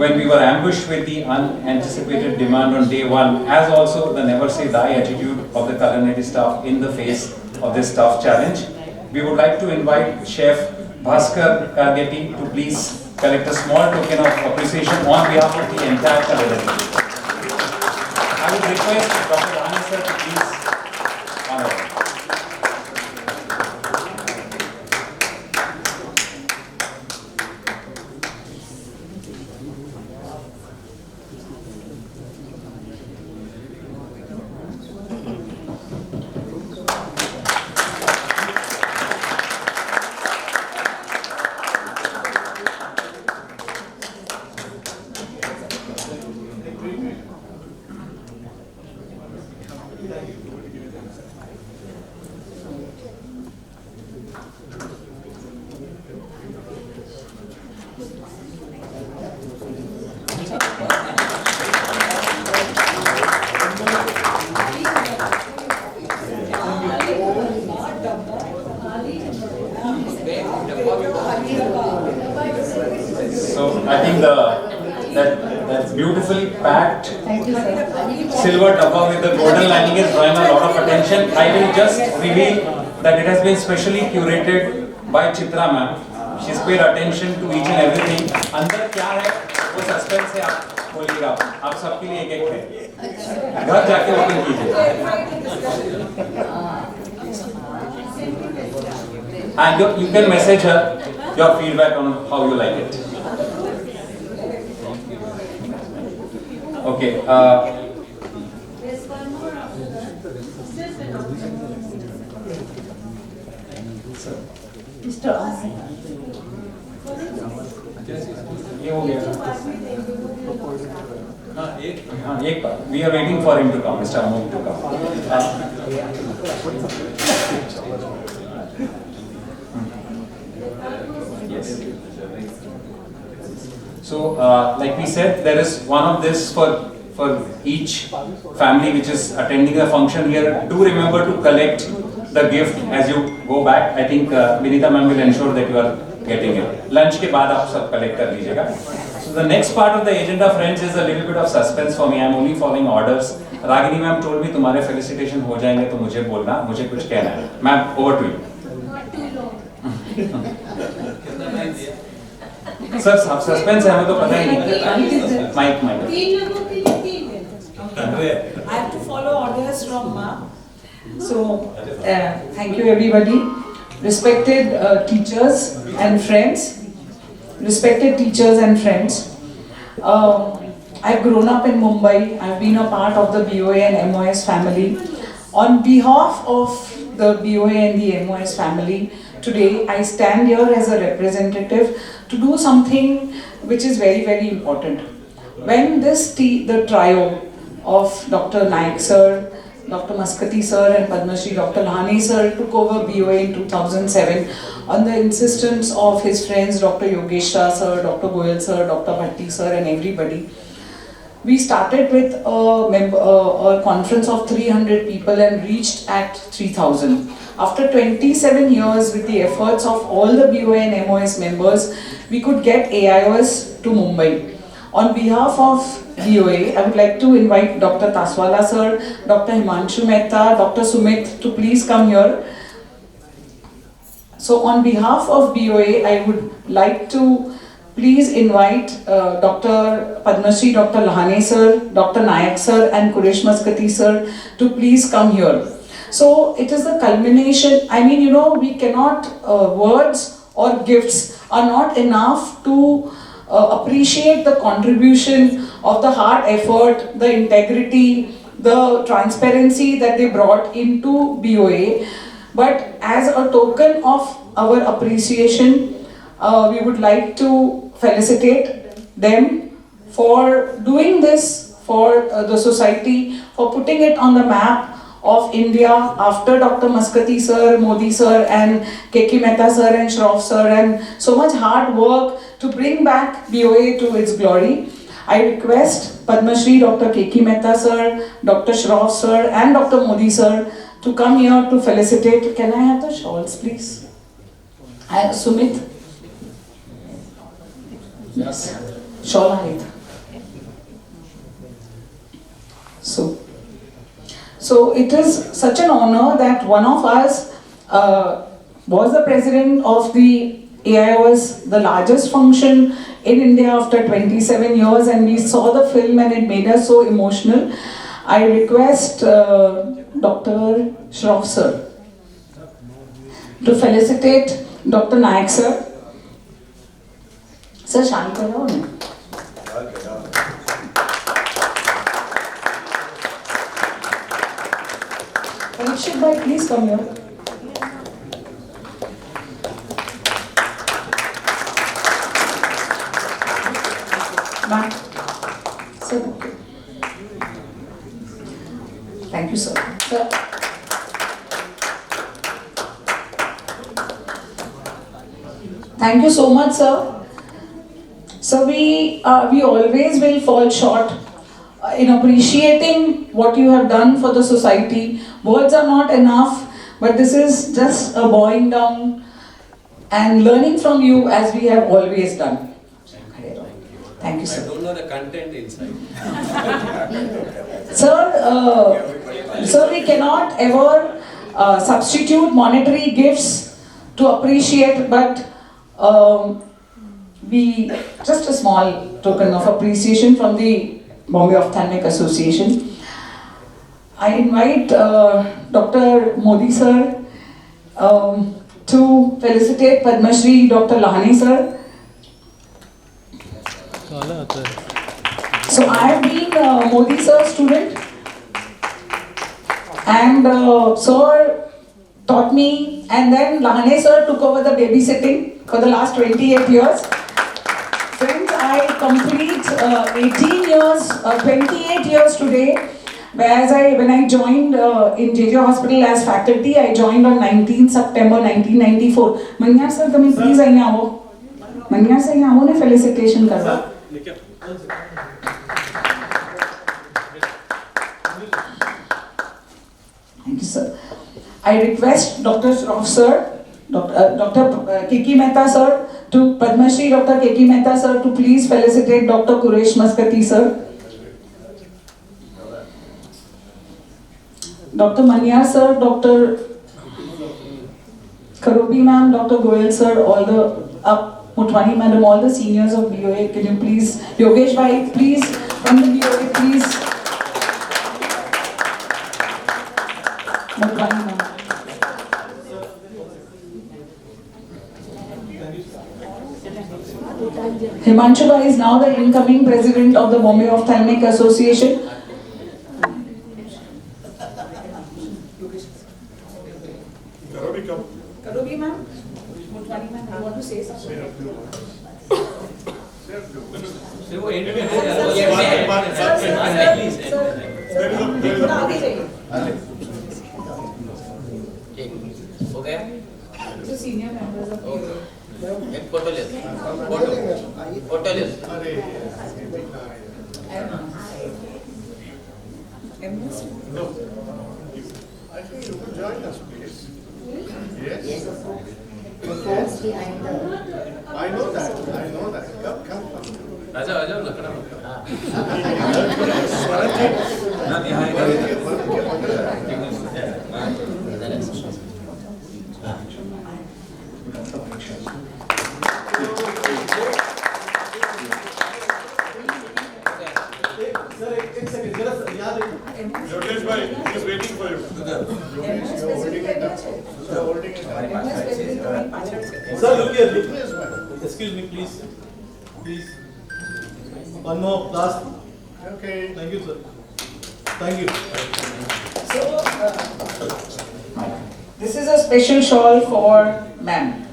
when we were ambushed with the unanticipated demand on day one, as also the never say die attitude of the culinary staff in the face of this tough challenge. We would like to invite Chef Bhaskar Kargeti to please collect a small token of appreciation on behalf of the entire culinary team. I would request Dr. Rani sir to please honor him. So I think that's beautifully packed silver dabba with the golden lining is drawing a lot of attention. I will just reveal that it has been specially curated by Chitra ma'am. She's paid attention to each and everything. अंदर क्या है वो suspense है, आप खोलिएगा, आप सबके लिए एक एक है, घर जाके ओपन कीजिए. And you can message her your feedback on how you like it. Okay. ये हो गया. हाँ एक बार. We are waiting for him to come. Mr. Aioc to come. Yes. So, like we said, there is one of this for each family which is attending the function here. Do remember to collect the gift as you go back. I think Vinita ma'am will ensure that you are getting it. Lunch के बाद आप सब collect कर लीजिएगा. So the next part of the agenda, friends, is a little bit of suspense for me. I am only following orders. Ragini ma'am told me तुम्हारे felicitation हो जाएंगे तो मुझे बोलना, मुझे कुछ कहना है. Ma'am, over to you. Sir suspense है, हमें तो पता ही नहीं. Mike I have to follow orders from Ma. So, thank you everybody. Respected teachers and friends. Respected teachers and friends. I've grown up in Mumbai. I've been a part of the BOA and MOS family. On behalf of the BOA and the MOS family, today I stand here as a representative to do something which is very, very important. When the trio of Dr. Naik sir, Dr. Maskati sir and Padma Shri Dr. Lahani sir took over BOA in 2007 on the insistence of his friends Dr. Yogesh Shah sir, Dr. Goyal sir, Dr. Bhatti sir and everybody. We started with a conference of 300 people and reached at 3,000. After 27 years with the efforts of all the BOA and MOS members, we could get AIOS to Mumbai. On behalf of BOA, I would like to invite Dr. Taswala sir, Dr. Himanshu Mehta, Dr. Sumit to please come here. So on behalf of BOA, I would like to please invite Dr. Padma Shri, Dr. Lahane sir, Dr. Nayak sir and Kuresh Maskati sir to please come here. So it is the culmination. I mean, you know, we cannot, words or gifts are not enough to appreciate the contribution of the hard effort, the integrity, the transparency that they brought into BOA. But as a token of our appreciation, we would like to felicitate them for doing this for the society, for putting it on the map of India after Dr. Maskati sir, Modi sir and K.K. Mehta sir and Shroff sir, and so much hard work to bring back BOA to its glory. I request Padma Shri Dr. K.K. Mehta sir, Dr. Shroff sir and Dr. Modi sir to come here to felicitate. Can I have the shawls please? And Sumit? Yes. Shawl height. So it is such an honor that one of us was the president of the AIOS, the largest function in India after 27 years, and we saw the film and it made us so emotional. I request Dr. Shroff sir to felicitate Dr. Nayak sir. Sir, shant karo na. Parikshit bhai, please come here. Ma'am. Sir. Thank you, sir. Sir. Thank you so much, sir. So we always will fall short in appreciating what you have done for the society. Words are not enough, but this is just a bowing down and learning from you as we have always done. Thank you, sir. I don't know the content inside. Sir, we cannot ever substitute monetary gifts to appreciate, but just a small token of appreciation from the Bombay Ophthalmic Association. I invite Dr. Modi sir to felicitate Padma Shri Dr. Lahane sir. So I have been Modi sir's student, and sir taught me, and then Lahane sir took over the babysitting for the last 28 years. Friends, I complete 18 years, 28 years today, whereas when I joined in JJ Hospital as faculty, I joined on 19 September 1994. Manyar sir, come please aaya aavo. Manyar sir aaya aavo ne felicitation karwa. Thank you, sir. I request Dr. Shroff sir, Dr. K.K. Mehta sir, to Padma Shri Dr. K.K. Mehta sir to please felicitate Dr. Quresh Maskati sir. Dr. Manyar sir, Dr. Karobi ma'am, Dr. Goyal sir, all the Mutwani madam, all the seniors of BOA, can you please, Yogesh bhai, please, from the BOA, please. Mutwani ma'am. Himanshu bhai is now the incoming president of the Bombay Ophthalmic Association. Karobi ma'am, Mutwani ma'am, you want to say something? हो गया? जो senior members of एक photo ले photo ले I think you could join us, please. Yes. The folks behind the. I know that. Come. आजा लकड़ा Yogesh bhai, he's waiting for you. Sir, look here. Excuse me, please. Please. One more last. Okay. Thank you, sir. Thank you. So, this is a special shawl for ma'am.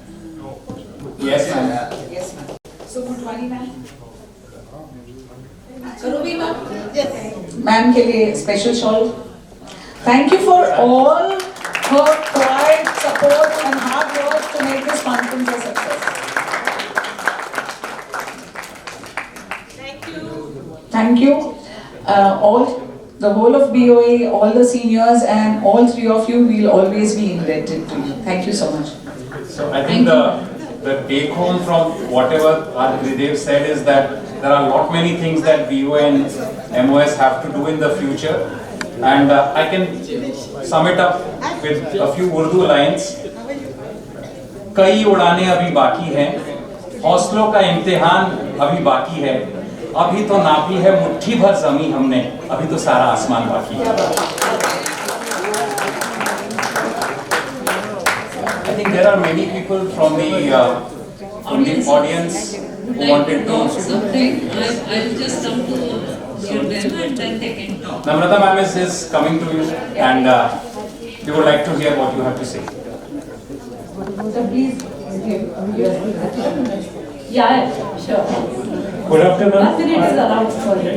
Yes, ma'am. Yes, ma'am. So, Mutwani ma'am. Karobi ma'am. Yes. Ma'am के लिए special shawl. Thank you for all her quiet support and hard work to make this conference a success. Thank you. thank you. The whole of BOA, all the seniors and all three of you will always be indebted to you. Thank you so much. So I think the take home from whatever our Gurudev said is that there are lot many things that BOA and MOS have to do in the future, and I can sum it up with a few Urdu lines. कई उड़ानें अभी बाकी हैं, हौसलों का इम्तिहान अभी बाकी है, अभी तो नापी है मुट्ठी भर ज़मीं हमने, अभी तो सारा आसमान बाकी है. I think there are many people from the audience who wanted to. Something. I'll just come to hear them and then they can talk. Namrata ma'am is coming to you, and we would like to hear what you have to say. So please. Yeah, sure. Good afternoon. 1 minute is allowed for you.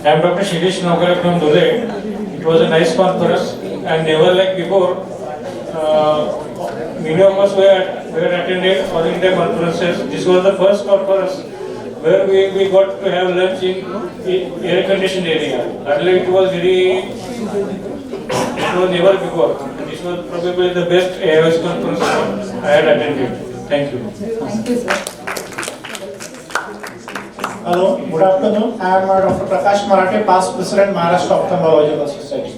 I am Dr. Shirish Nogara from Dhule. It was a nice conference, and never like before. Many of us were attended all India conferences. This was the first conference where we got to have lunch in air conditioned area. Earlier it was never before. This was probably the best AIOS conference I had attended. Thank you. Thank you, sir. Hello, good afternoon. I am Dr. Prakash Marathe, past President, Maharashtra Ophthalmological Society.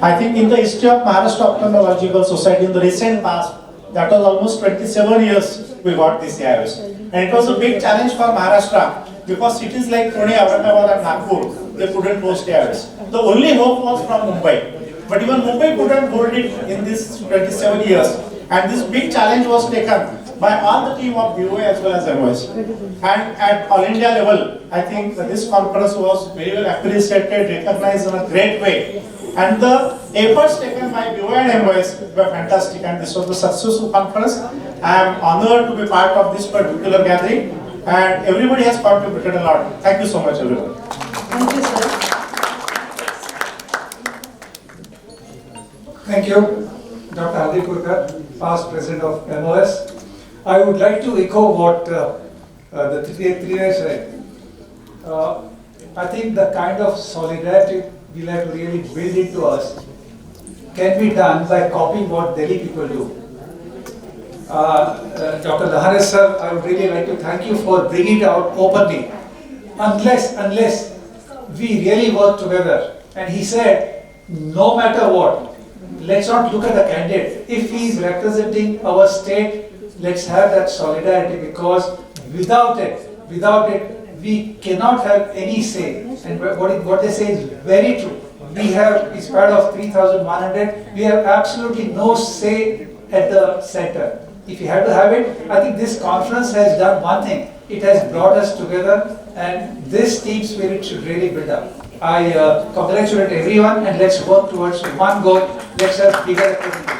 I think in the history of Maharashtra Ophthalmological Society in the recent past, that was almost 27 years we got this AIOS. And it was a big challenge for Maharashtra because cities like Pune, Aurangabad and Nagpur, they couldn't host AIOS. The only hope was from Mumbai. But even Mumbai couldn't hold it in these 27 years. And this big challenge was taken by all the team of BOA as well as MOS. And at all India level, I think that this conference was very well appreciated, recognized in a great way. And the efforts taken by BOA and MOS were fantastic, and this was a successful conference. I am honored to be part of this particular gathering, and everybody has contributed a lot. Thank you so much, everyone. Thank you, sir. Thank you, Dr. Hardik Kurkar, past president of MOS. I would like to echo what the three said. I think the kind of solidarity we'll have to really build into us can be done by copying what Delhi people do. Dr. Lahane sir, I would really like to thank you for bringing it out openly. Unless we really work together. And he said, no matter what, let's not look at the candidate. If he is representing our state, let's have that solidarity, because without it, we cannot have any say. And what they say is very true. We have, in spite of 3,100, we have absolutely no say at the center. If you have to have it, I think this conference has done one thing. It has brought us together, and this team spirit should really build up. I congratulate everyone, and let's work towards one goal. Let's have bigger representation.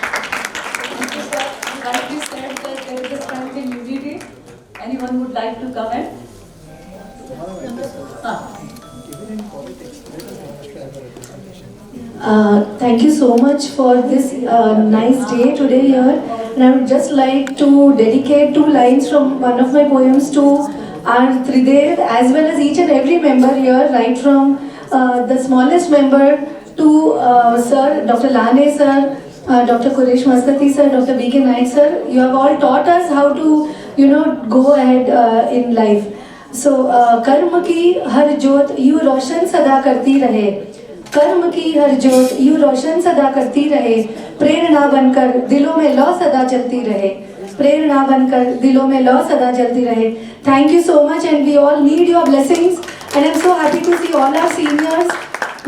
Thank you, sir. You rightly said that there is a strength in unity. Anyone would like to comment? Thank you so much for this nice day today here, and I would just like to dedicate 2 lines from one of my poems to our Tridev, as well as each and every member here, right from the smallest member to Sir, Dr. Lahane sir, Dr. Quresh Maskati sir, Dr. B.K. Naik sir. You have all taught us how to, go ahead in life. So, कर्म की हर जोत यूँ रोशन सदा करती रहे, कर्म की हर जोत यूँ रोशन सदा करती रहे, प्रेरणा बनकर दिलों में लौ सदा चलती रहे, प्रेरणा बनकर दिलों में लौ सदा चलती रहे. Thank you so much, and we all need your blessings, and I'm so happy to see all our seniors,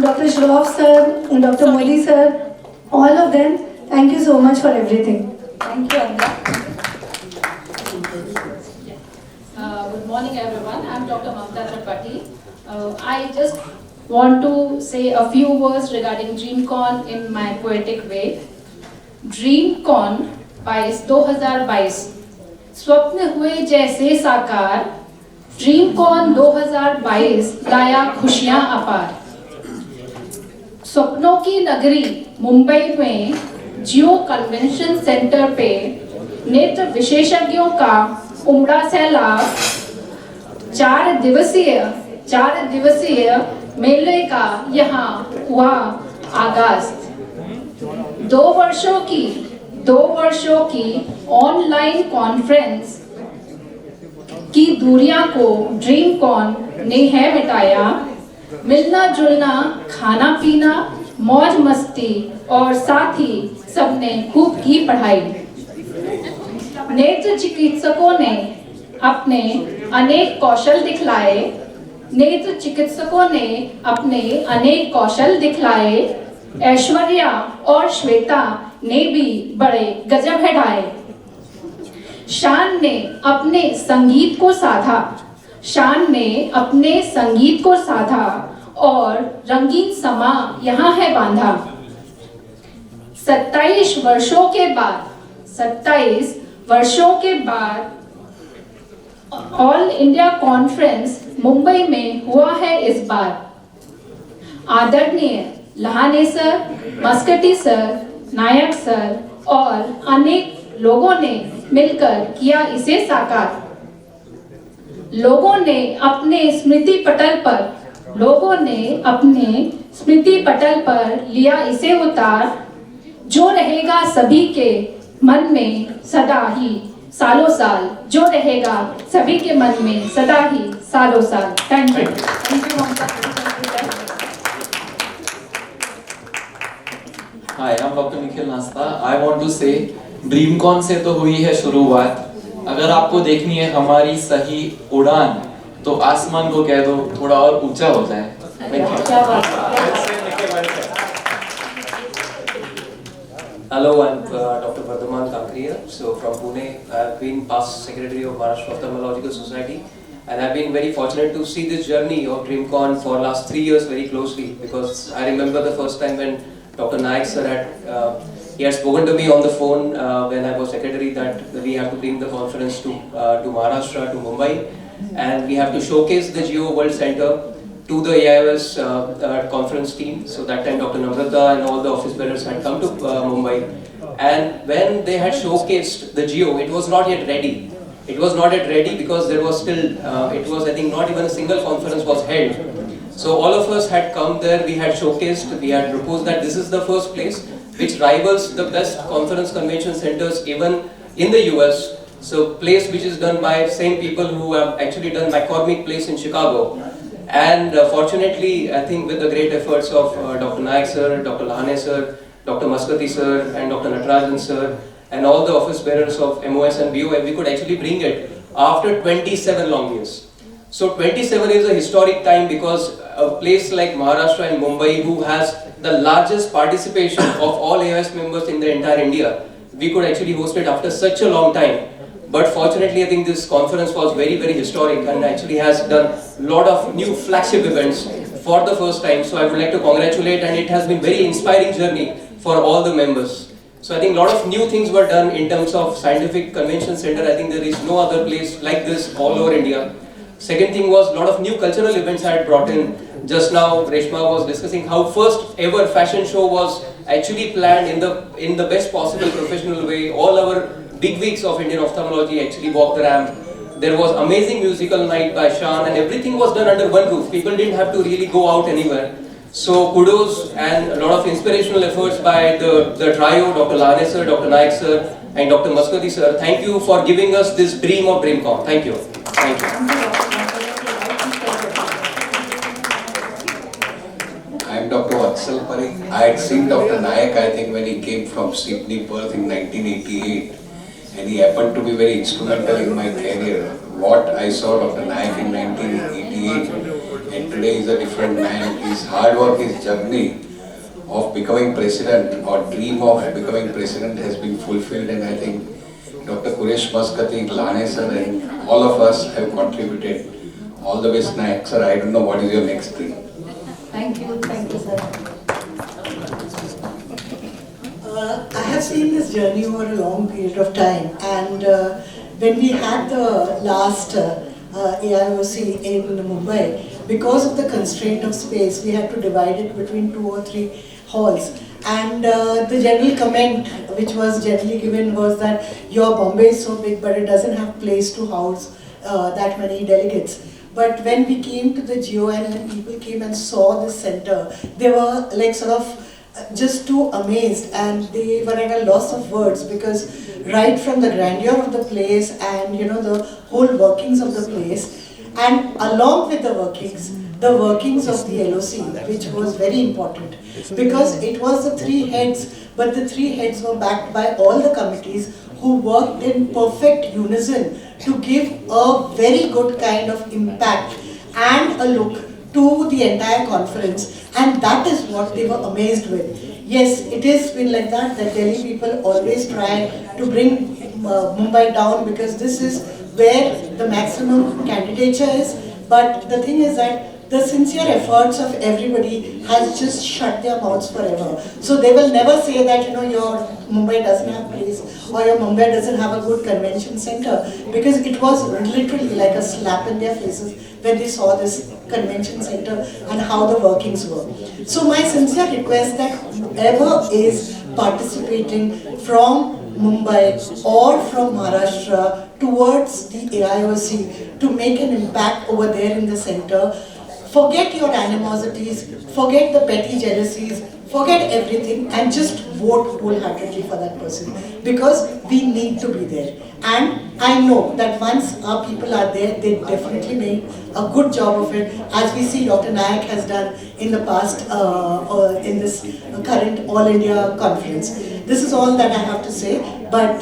Dr. Shroff sir, and Dr. Modi sir, all of them. Thank you so much for everything. Thank you, Anga. Good morning, everyone. I'm Dr. Mamta Tripathi. I just want to say a few words regarding DreamCon in my poetic way. DreamCon 2022 स्वप्न हुए जैसे साकार, DreamCon 2022 लाया खुशियां अपार. सपनों की नगरी मुंबई में जियो कन्वेंशन सेंटर पे नेत्र विशेषज्ञों का उमड़ा सैलाब चार दिवसीय मेले का यहाँ हुआ आगाज। 2 वर्षों की ऑनलाइन कॉन्फ्रेंस की दूरियां को ड्रीमकॉन ने है मिटाया। मिलना जुलना, खाना पीना, मौज मस्ती और साथ ही सबने खूब की पढ़ाई। नेत्र चिकित्सकों ने अपने अनेक कौशल दिखलाए। नेत्र चिकित्सकों ने अपने अनेक कौशल दिखलाए। ऐश्वर्या और श्वेता ने भी बड़े गजब हटाए। शान ने अपने संगीत को साधा। शान ने अपने संगीत को साधा और रंगीन समा यहाँ है बांधा। 27 वर्षों के बाद ऑल इंडिया कॉन्फ्रेंस मुंबई में हुआ है इस बार। आदरणीय लहाने सर, मस्कटी सर, नायक सर और अनेक लोगों ने मिलकर किया इसे साकार। लोगों ने अपने स्मृति पटल पर लिया इसे उतार, जो रहेगा सभी के मन में सदा ही सालों साल, जो रहेगा सभी के मन में सदा ही सालों साल। Thank you. Hi, I'm Dr. Nikhil Nasta. I want to say, DreamCon से तो हुई है शुरुआत। अगर आपको देखनी है हमारी सही उड़ान, तो आसमान को कह दो थोड़ा और ऊंचा हो जाए। Hello, I'm Dr. Vardhaman Kakriya. So from Pune, I've been past secretary of Maharashtra Ophthalmological Society, and I've been very fortunate to see this journey of DreamCon for last 3 years very closely, because I remember the first time when Dr. Naik sir had spoken to me on the phone when I was secretary that we have to bring the conference to Maharashtra, to Mumbai, and we have to showcase the Geo World Center to the AIOS conference team. So that time Dr. Namrata and all the office bearers had come to Mumbai, and when they had showcased the Geo, it was not yet ready. It was not yet ready because there was still, it was I think not even a single conference was held. So all of us had come there, we had showcased, we had proposed that this is the first place which rivals the best conference convention centers even in the US. So place which is done by same people who have actually done McCormick Place in Chicago. And fortunately, I think with the great efforts of Dr. Naik sir, Dr. Lahane sir, Dr. Maskati sir and Dr. Natarajan sir and all the office bearers of MOS and BOF, we could actually bring it after 27 long years. So 27 is a historic time because a place like Maharashtra and Mumbai, who has the largest participation of all AIS members in the entire India, we could actually host it after such a long time. But fortunately, I think this conference was very, very historic and actually has done a lot of new flagship events for the first time. So I would like to congratulate, and it has been very inspiring journey for all the members. So I think a lot of new things were done in terms of scientific convention center. I think there is no other place like this all over India. Second thing was a lot of new cultural events I had brought in. Just now Reshma was discussing how first ever fashion show was actually planned in the best possible professional way. All our big weeks of Indian ophthalmology actually walked the ramp. There was amazing musical night by Shan, and everything was done under one roof. People didn't have to really go out anywhere. So kudos and a lot of inspirational efforts by the trio, Dr. Lahane sir, Dr. Naik sir and Dr. Maskati sir. Thank you for giving us this dream of DreamCon. Thank you. Thank you. I am Dr. Vatsal Parikh. I had seen Dr. Naik, I think, when he came from Sydney, Perth in 1988. And he happened to be very instrumental in my career. What I saw Dr. Naik in 1988, and today is a different man. His hard work, his journey of becoming president or dream of becoming president has been fulfilled, and I think Dr. Quresh Maskati, Lahane sir and all of us have contributed. All the best, Naik sir. I don't know what is your next dream. Thank you sir. I have seen this journey over a long period of time, and when we had the last AIOC in Mumbai, because of the constraint of space, we had to divide it between 2 or 3 halls. And the general comment which was generally given was that your Bombay is so big, but it doesn't have place to house that many delegates. But when we came to the GO and when people came and saw this center, they were like sort of just too amazed, and they were at a loss of words, because right from the grandeur of the place and the whole workings of the place, and along with the workings of the LOC, which was very important, because it was the three heads, but the three heads were backed by all the committees who worked in perfect unison to give a very good kind of impact and a look to the entire conference, and that is what they were amazed with. Yes, it has been like that Delhi people always try to bring Mumbai down, because this is where the maximum candidature is, but the thing is that the sincere efforts of everybody has just shut their mouths forever. So they will never say that your Mumbai doesn't have place or your Mumbai doesn't have a good convention center, because it was literally like a slap in their faces when they saw this convention center and how the workings were. So my sincere request that whoever is participating from Mumbai or from Maharashtra towards the AIOC to make an impact over there in the center, forget your animosities, forget the petty jealousies, forget everything and just vote wholeheartedly for that person, because we need to be there. And I know that once our people are there, they definitely make a good job of it, as we see Dr. Nayak has done in the past in this current All India conference. This is all that I have to say, but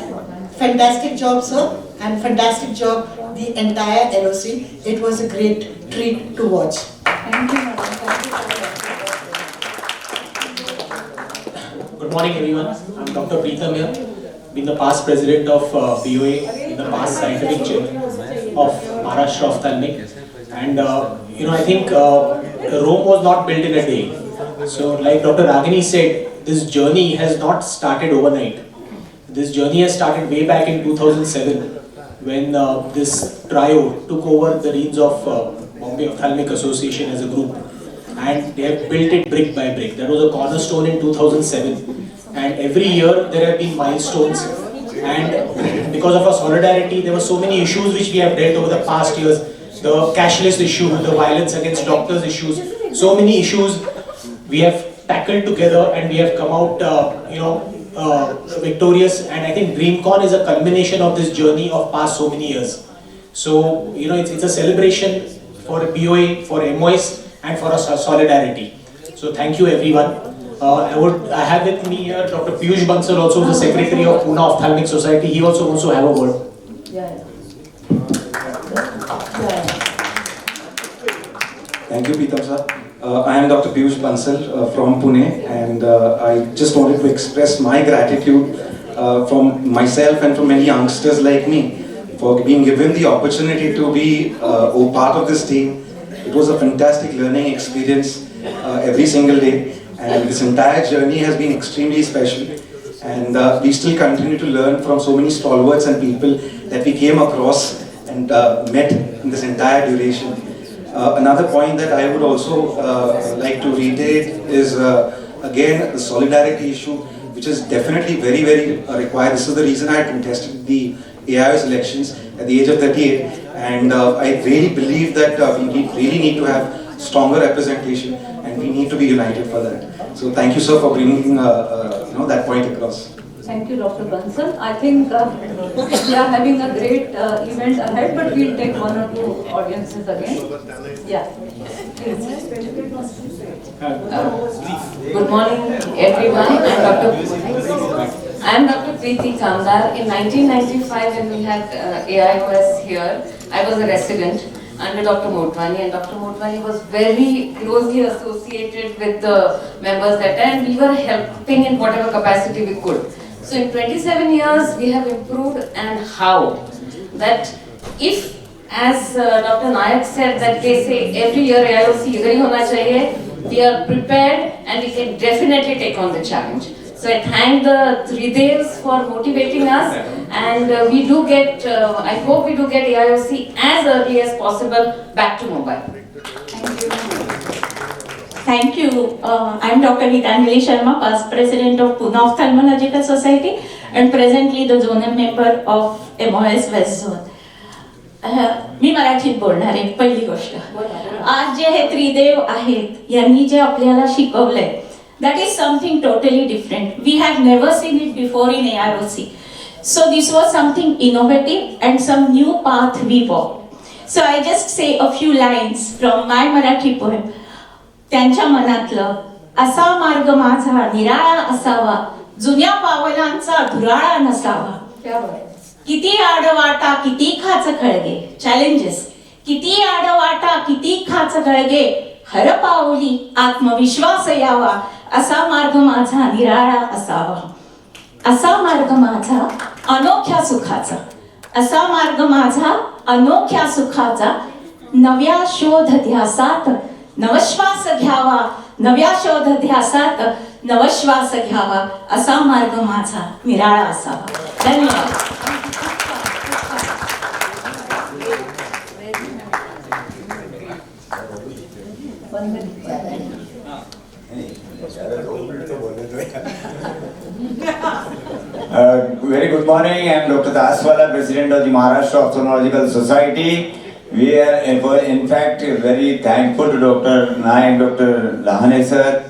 fantastic job, sir, and fantastic job the entire LOC. It was a great treat to watch. Thank you, madam. Good morning, everyone. I'm Dr. Preetham here. Been the past president of BOA, in the past scientific chairman of Maharashtra Ophthalmic. And I think Rome was not built in a day. So like Dr. Ragini said, this journey has not started overnight. This journey has started way back in 2007 when this trio took over the reins of Bombay Ophthalmic Association as a group. And they have built it brick by brick. That was a cornerstone in 2007. And every year there have been milestones. And because of our solidarity, there were so many issues which we have dealt over the past years. The cashless issue, the violence against doctors issues, so many issues we have tackled together, and we have come out, victorious. And I think DreamCon is a culmination of this journey of past so many years. So, it's a celebration for BOA, for MOS, and for our solidarity. So thank you, everyone. I have with me here Dr. Piyush Bansal, also the Secretary of Pune Ophthalmic Society. He also wants to have a word. Thank you, Preetham sir. I am Dr. Piyush Bansal from Pune, and I just wanted to express my gratitude from myself and from many youngsters like me for being given the opportunity to be part of this team. It was a fantastic learning experience every single day, and this entire journey has been extremely special. And we still continue to learn from so many stalwarts and people that we came across and met in this entire duration. Another point that I would also like to reiterate is again the solidarity issue, which is definitely very, very required. This is the reason I contested the AIOS elections at the age of 38, and I really believe that we really need to have stronger representation, and we need to be united for that. So thank you, sir, for bringing that point across. Thank you, Dr. Bansal. I think we are having a great event ahead, but we'll take one or two audiences again. Yeah. Good morning, everyone. I'm Dr. Preeti Kamdar. In 1995, when we had AIOS here, I was a resident under Dr. Motwani, and Dr. Motwani was very closely associated with the members that time, and we were helping in whatever capacity we could. So in 27 years, we have improved, and how? That if, as Dr. Nayak said, that they say every year AIOC idhar hi hona chahiye, we are prepared and we can definitely take on the challenge. So I thank the three Devs for motivating us, and we do get, I hope we do get AIOC as early as possible back to Mumbai. Thank you. Thank you. I'm Dr. Gitanjali Sharma, past president of Pune Ophthalmological Society and presently the zonal member of MOS West Zone. मी मराठीत बोलणार आहे. पहिली गोष्ट, आज जे हे त्रिदेव आहेत यांनी जे आपल्याला शिकवलंय, that is something totally different. We have never seen it before in AIOC. So this was something innovative and some new path we walked. So I just say a few lines from my Marathi poem. त्यांच्या मनातलं, असा मार्ग माझा निराळा असावा, जुन्या पावलांचा धुराळा नसावा. किती आडवाटा किती खाच खळगे, चॅलेंजेस, किती आडवाटा किती खाच खळगे, हर पावली आत्मविश्वास यावा, असा मार्ग माझा निराळा असावा. असा मार्ग माझा अनोख्या सुखाचा, असा मार्ग माझा अनोख्या सुखाचा, नव्या शोध ध्यासात नवश्वास घ्यावा, नव्या शोध ध्यासात नवश्वास घ्यावा, असा मार्ग माझा निराळा असावा. धन्यवाद. Very good morning. I am Dr. Daswala, President of the Maharashtra Ophthalmological Society. We are in fact very thankful to Dr. Naik, Dr. Lahane sir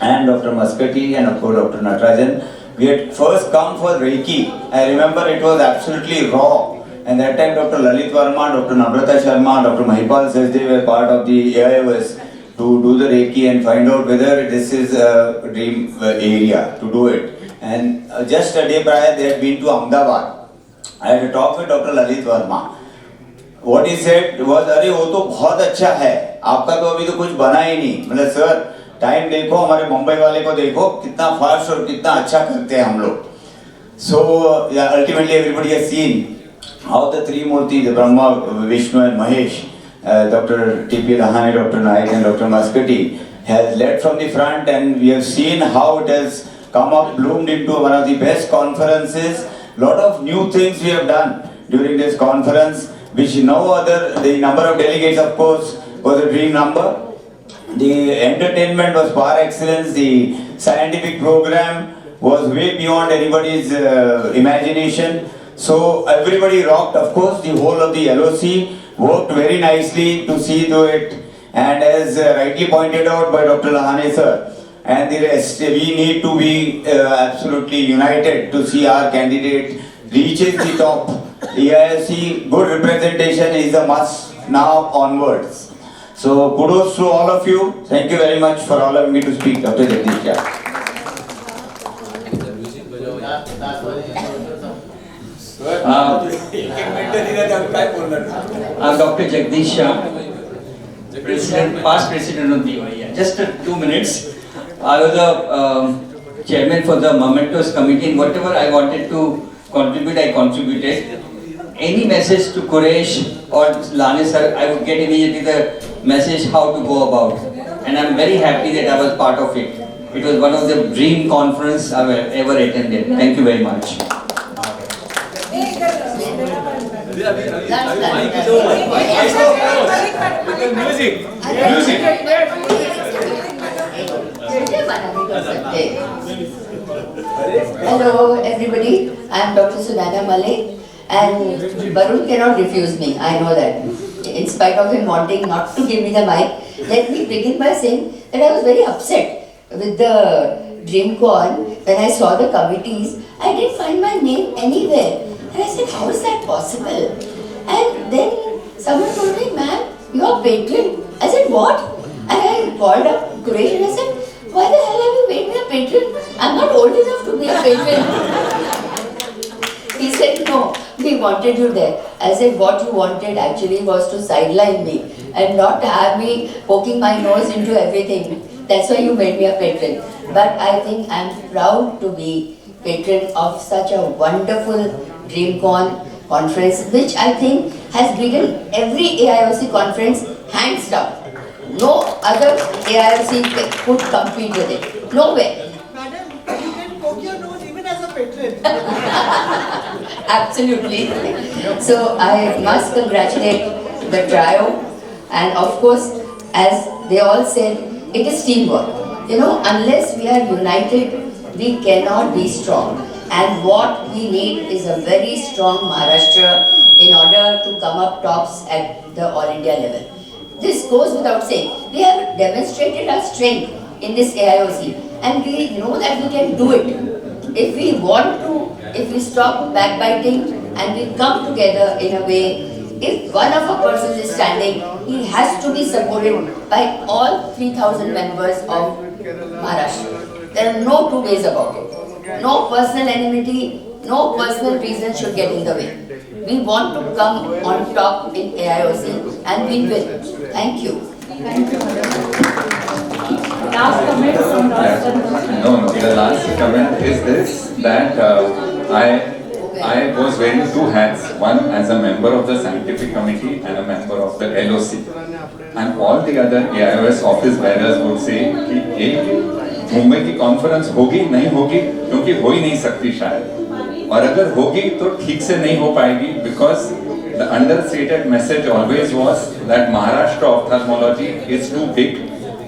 and Dr. Maskati and of course Dr. Natarajan. We had first come for Reiki. I remember it was absolutely raw. And that time Dr. Lalit Verma, Dr. Namrata Sharma, Dr. Mahipal Sachdev were part of the AIOS to do the Reiki and find out whether this is a dream area to do it. And just a day prior they had been to Ahmedabad. I had a talk with Dr. Lalit Verma. What he said was, अरे वो तो बहुत अच्छा है, आपका तो अभी तो कुछ बना ही नहीं. मतलब सर टाइम देखो, हमारे मुंबई वाले को देखो कितना फास्ट और कितना अच्छा करते हैं हम लोग. So ultimately everybody has seen how the three Murti, the Brahma, Vishnu and Mahesh, Dr. T.P. Lahane, Dr. Naik and Dr. Maskati has led from the front, and we have seen how it has come up, bloomed into one of the best conferences. Lot of new things we have done during this conference, which no other, the number of delegates of course was a dream number. The entertainment was par excellence, the scientific program was way beyond anybody's imagination. So everybody rocked, of course, the whole of the LOC worked very nicely to see to it, and as rightly pointed out by Dr. Lahane sir and the rest, we need to be absolutely united to see our candidate reaches the top. AIC, good representation is a must now onwards. So kudos to all of you. Thank you very much for allowing me to speak, Dr. Jagdish. I'm Dr. Jagdish Shah, President, past President of BOI. Just 2 minutes. I was a chairman for the Mementos Committee, and whatever I wanted to contribute, I contributed. Any message to Quresh or Lane sir, I would get immediately the message how to go about. And I'm very happy that I was part of it. It was one of the dream conference I've ever attended. Thank you very much. Hello everybody, I am Dr. Sudhana Malik, and Varun cannot refuse me, I know that. In spite of him wanting not to give me the mic, let me begin by saying that I was very upset with the DreamCon. When I saw the committees, I didn't find my name anywhere. And I said, how is that possible? And then someone told me, ma'am, you are patron. I said, what? And I called up Quresh and I said, why the hell have you made me a patron? I'm not old enough to be a patron. He said, no, we wanted you there. I said, what you wanted actually was to sideline me and not have me poking my nose into everything. That's why you made me a patron. But I think I'm proud to be patron of such a wonderful DreamCon conference, which I think has beaten every AIOC conference hands down. No other AIOC could compete with it. No way. Madam, you can poke your nose even as a patron. Absolutely. So I must congratulate the trio, and of course, as they all said, it is teamwork. You know, unless we are united, we cannot be strong. And what we need is a very strong Maharashtra in order to come up tops at the All India level. This goes without saying. We have demonstrated our strength in this AIOC and we know that we can do it. If we want to, if we stop backbiting and we come together in a way, if one of our persons is standing, he has to be supported by all 3,000 members of Maharashtra. There are no two ways about it. No personal enmity, no personal reason should get in the way. We want to come on top in AIOC and we will. Thank you. Thank you. Last comment from Dr. No, the last comment is this, that I was wearing two hats, one as a member of the scientific committee and a member of the LOC. And all the other AIOS office bearers would say कि एक मुंबई की conference होगी नहीं होगी क्योंकि हो ही नहीं सकती शायद, और अगर होगी तो ठीक से नहीं हो पाएगी because the understated message always was that Maharashtra ophthalmology is too big,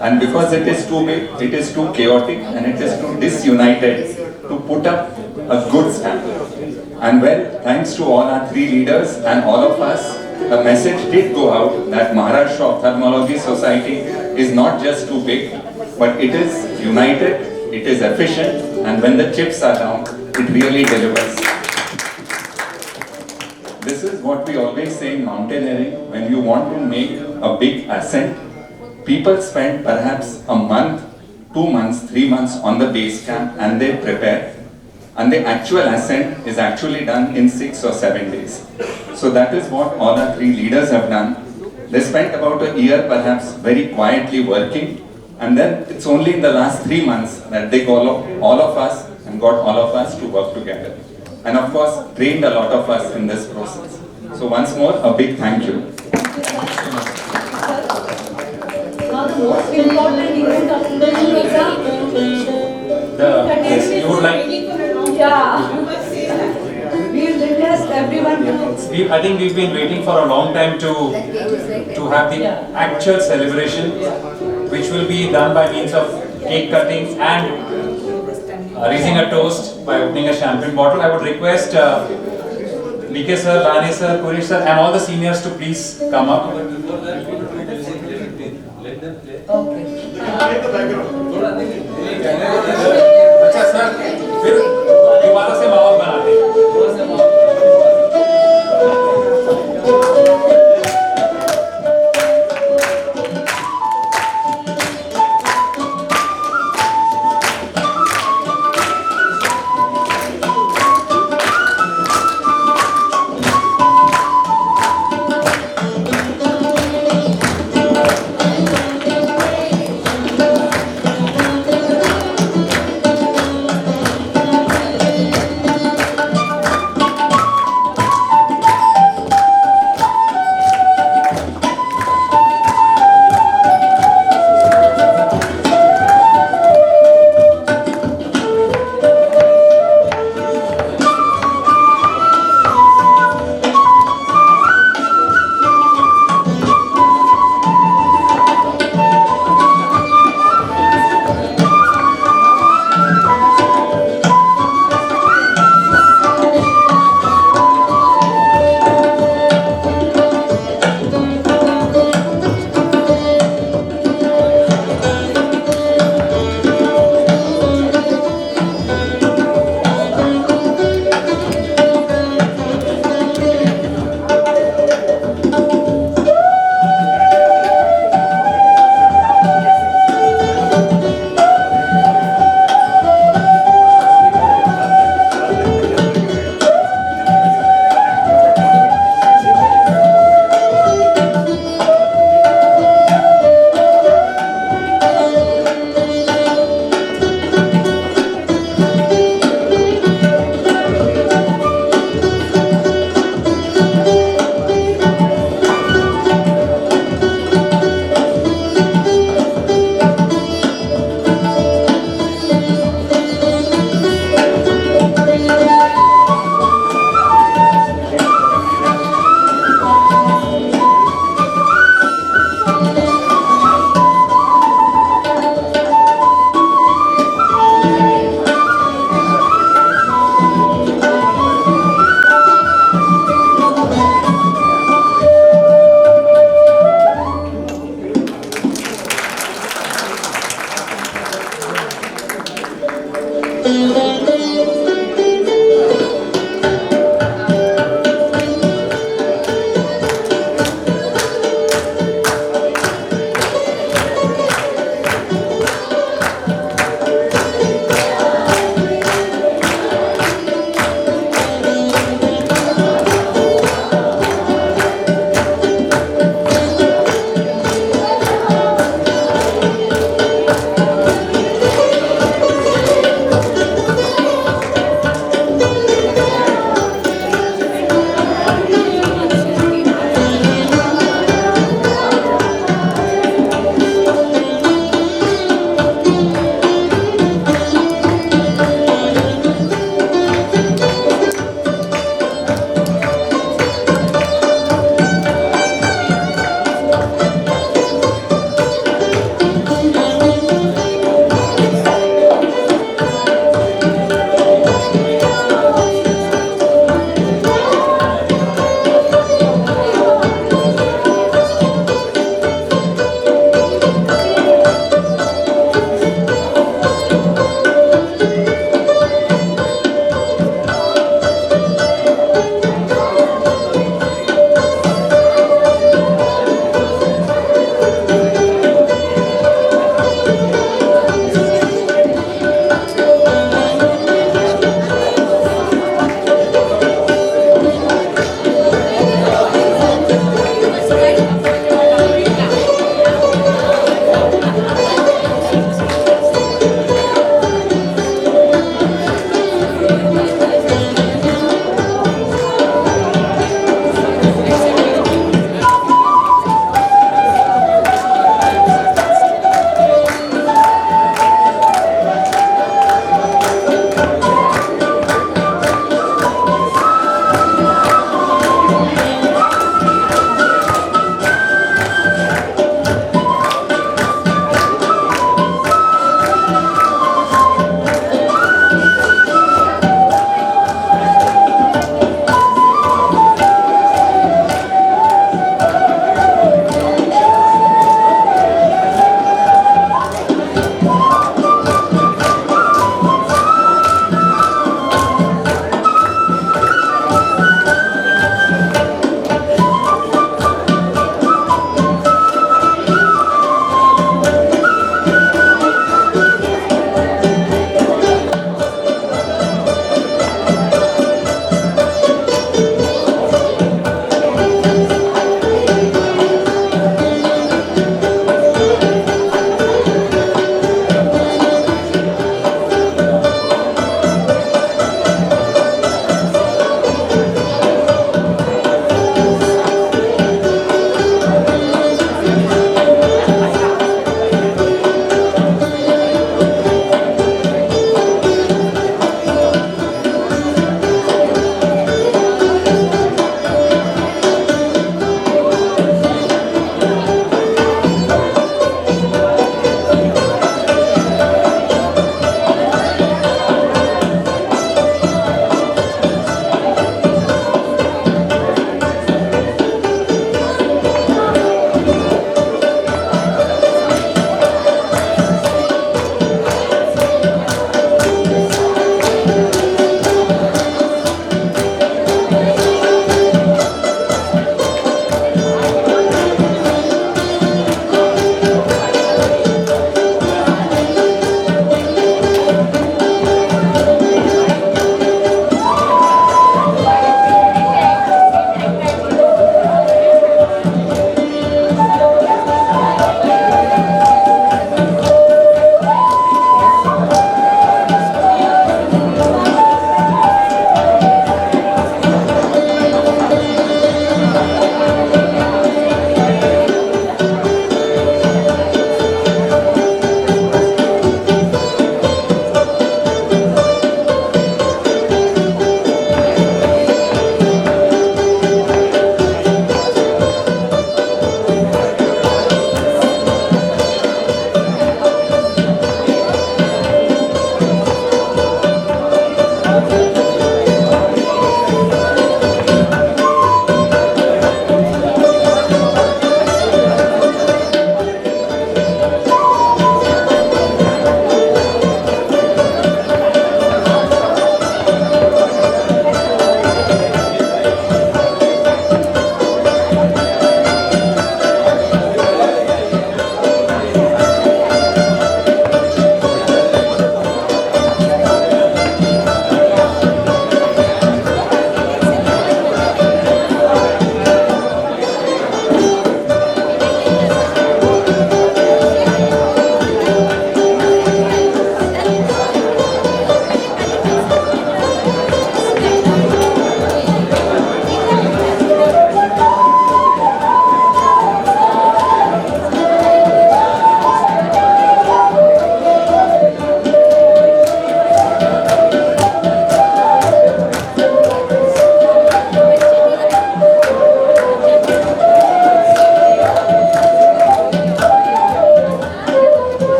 and because it is too big, it is too chaotic and it is too disunited to put up a good stand. And well, thanks to all our three leaders and all of us, the message did go out that Maharashtra Ophthalmology Society is not just too big, but it is united, it is efficient, and when the chips are down, it really delivers. This is what we always say in mountaineering: when you want to make a big ascent, people spend perhaps a month, 2 months, 3 months on the base camp and they prepare. And the actual ascent is actually done in 6 or 7 days. So that is what all our three leaders have done. They spent about a year perhaps very quietly working, and then it's only in the last 3 months that they call all of us and got all of us to work together. And of course, trained a lot of us in this process. So once more, a big thank you. Now the most important event of the You would like? Yeah. We'll request everyone to... I think we've been waiting for a long time to have the actual celebration, which will be done by means of cake cutting and raising a toast by opening a champagne bottle. I would request BK sir, Lane sir, Kurish sir and all the seniors to please come up. अच्छा sir, फिर दोबारा से माहौल बनाते हैं।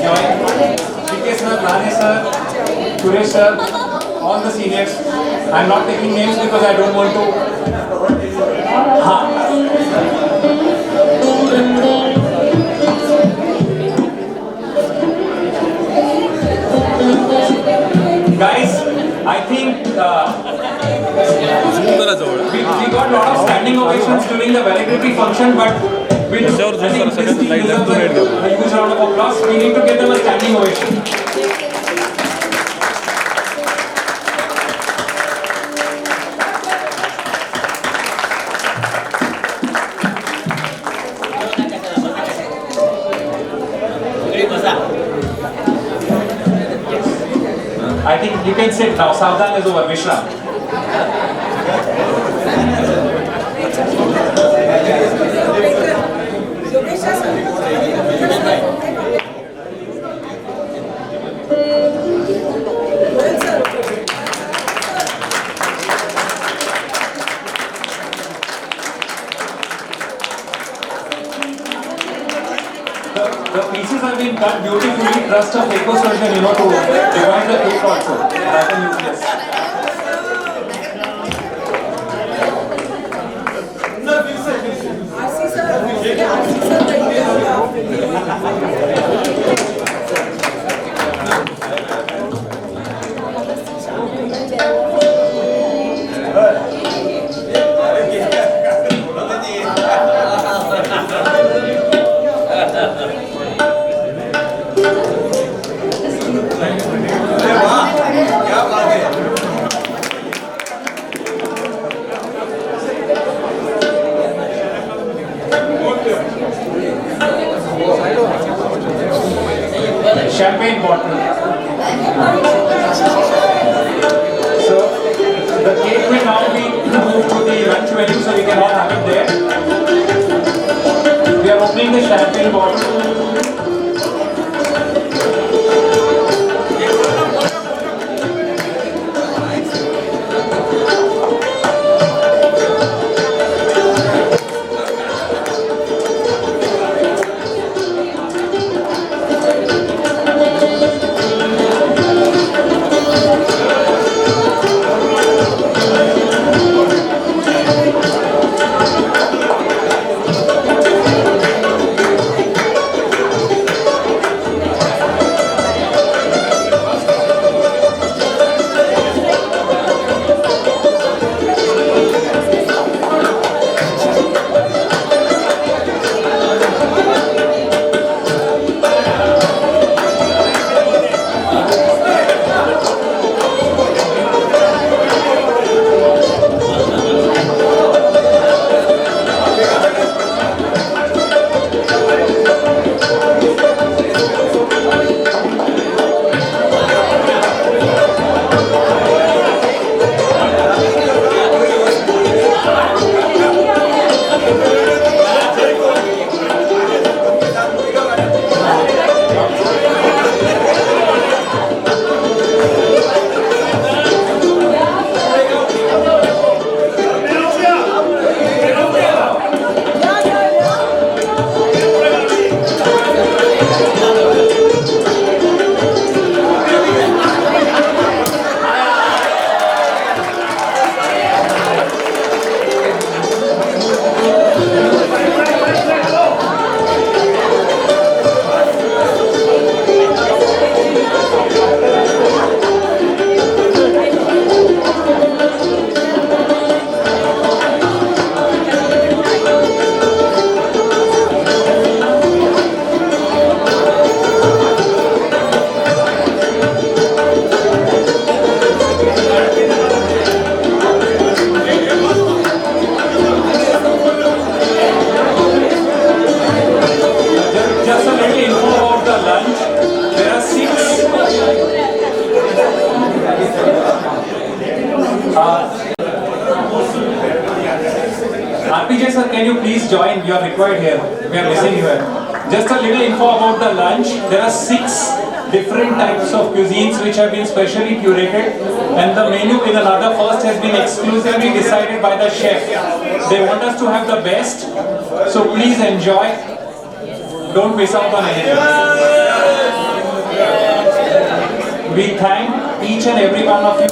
join. PK sir, Lane sir, Suresh sir, all the seniors. I'm not taking names because I don't want to. Guys, I think we got a lot of standing ovations during the valedictory function, but we I think this team deserves a huge round of applause. We need to give them a standing ovation. I think you can sit now. Savdan is over. Vishram. The pieces have been cut beautifully. Trust of Eco Surgeon, to divide the cake also. That will use this. Champagne bottle. So the cake will now be moved to the lunch venue so we can all have it there. We are opening the champagne bottle. RPJ sir, can you please join? You are required here. We are missing you here. Just a little info about the lunch. There are 6 different types of cuisines which have been specially curated, and the menu in another first has been exclusively decided by the chef. They want us to have the best, so please enjoy. Don't miss out on anything. we thank each and every one of you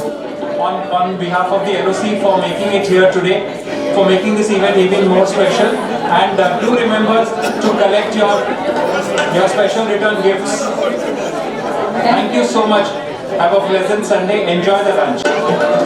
on behalf of the LOC for making it here today, for making this event even more special. And do remember to collect your special return gifts. Thank you so much. Have a pleasant Sunday. Enjoy the lunch.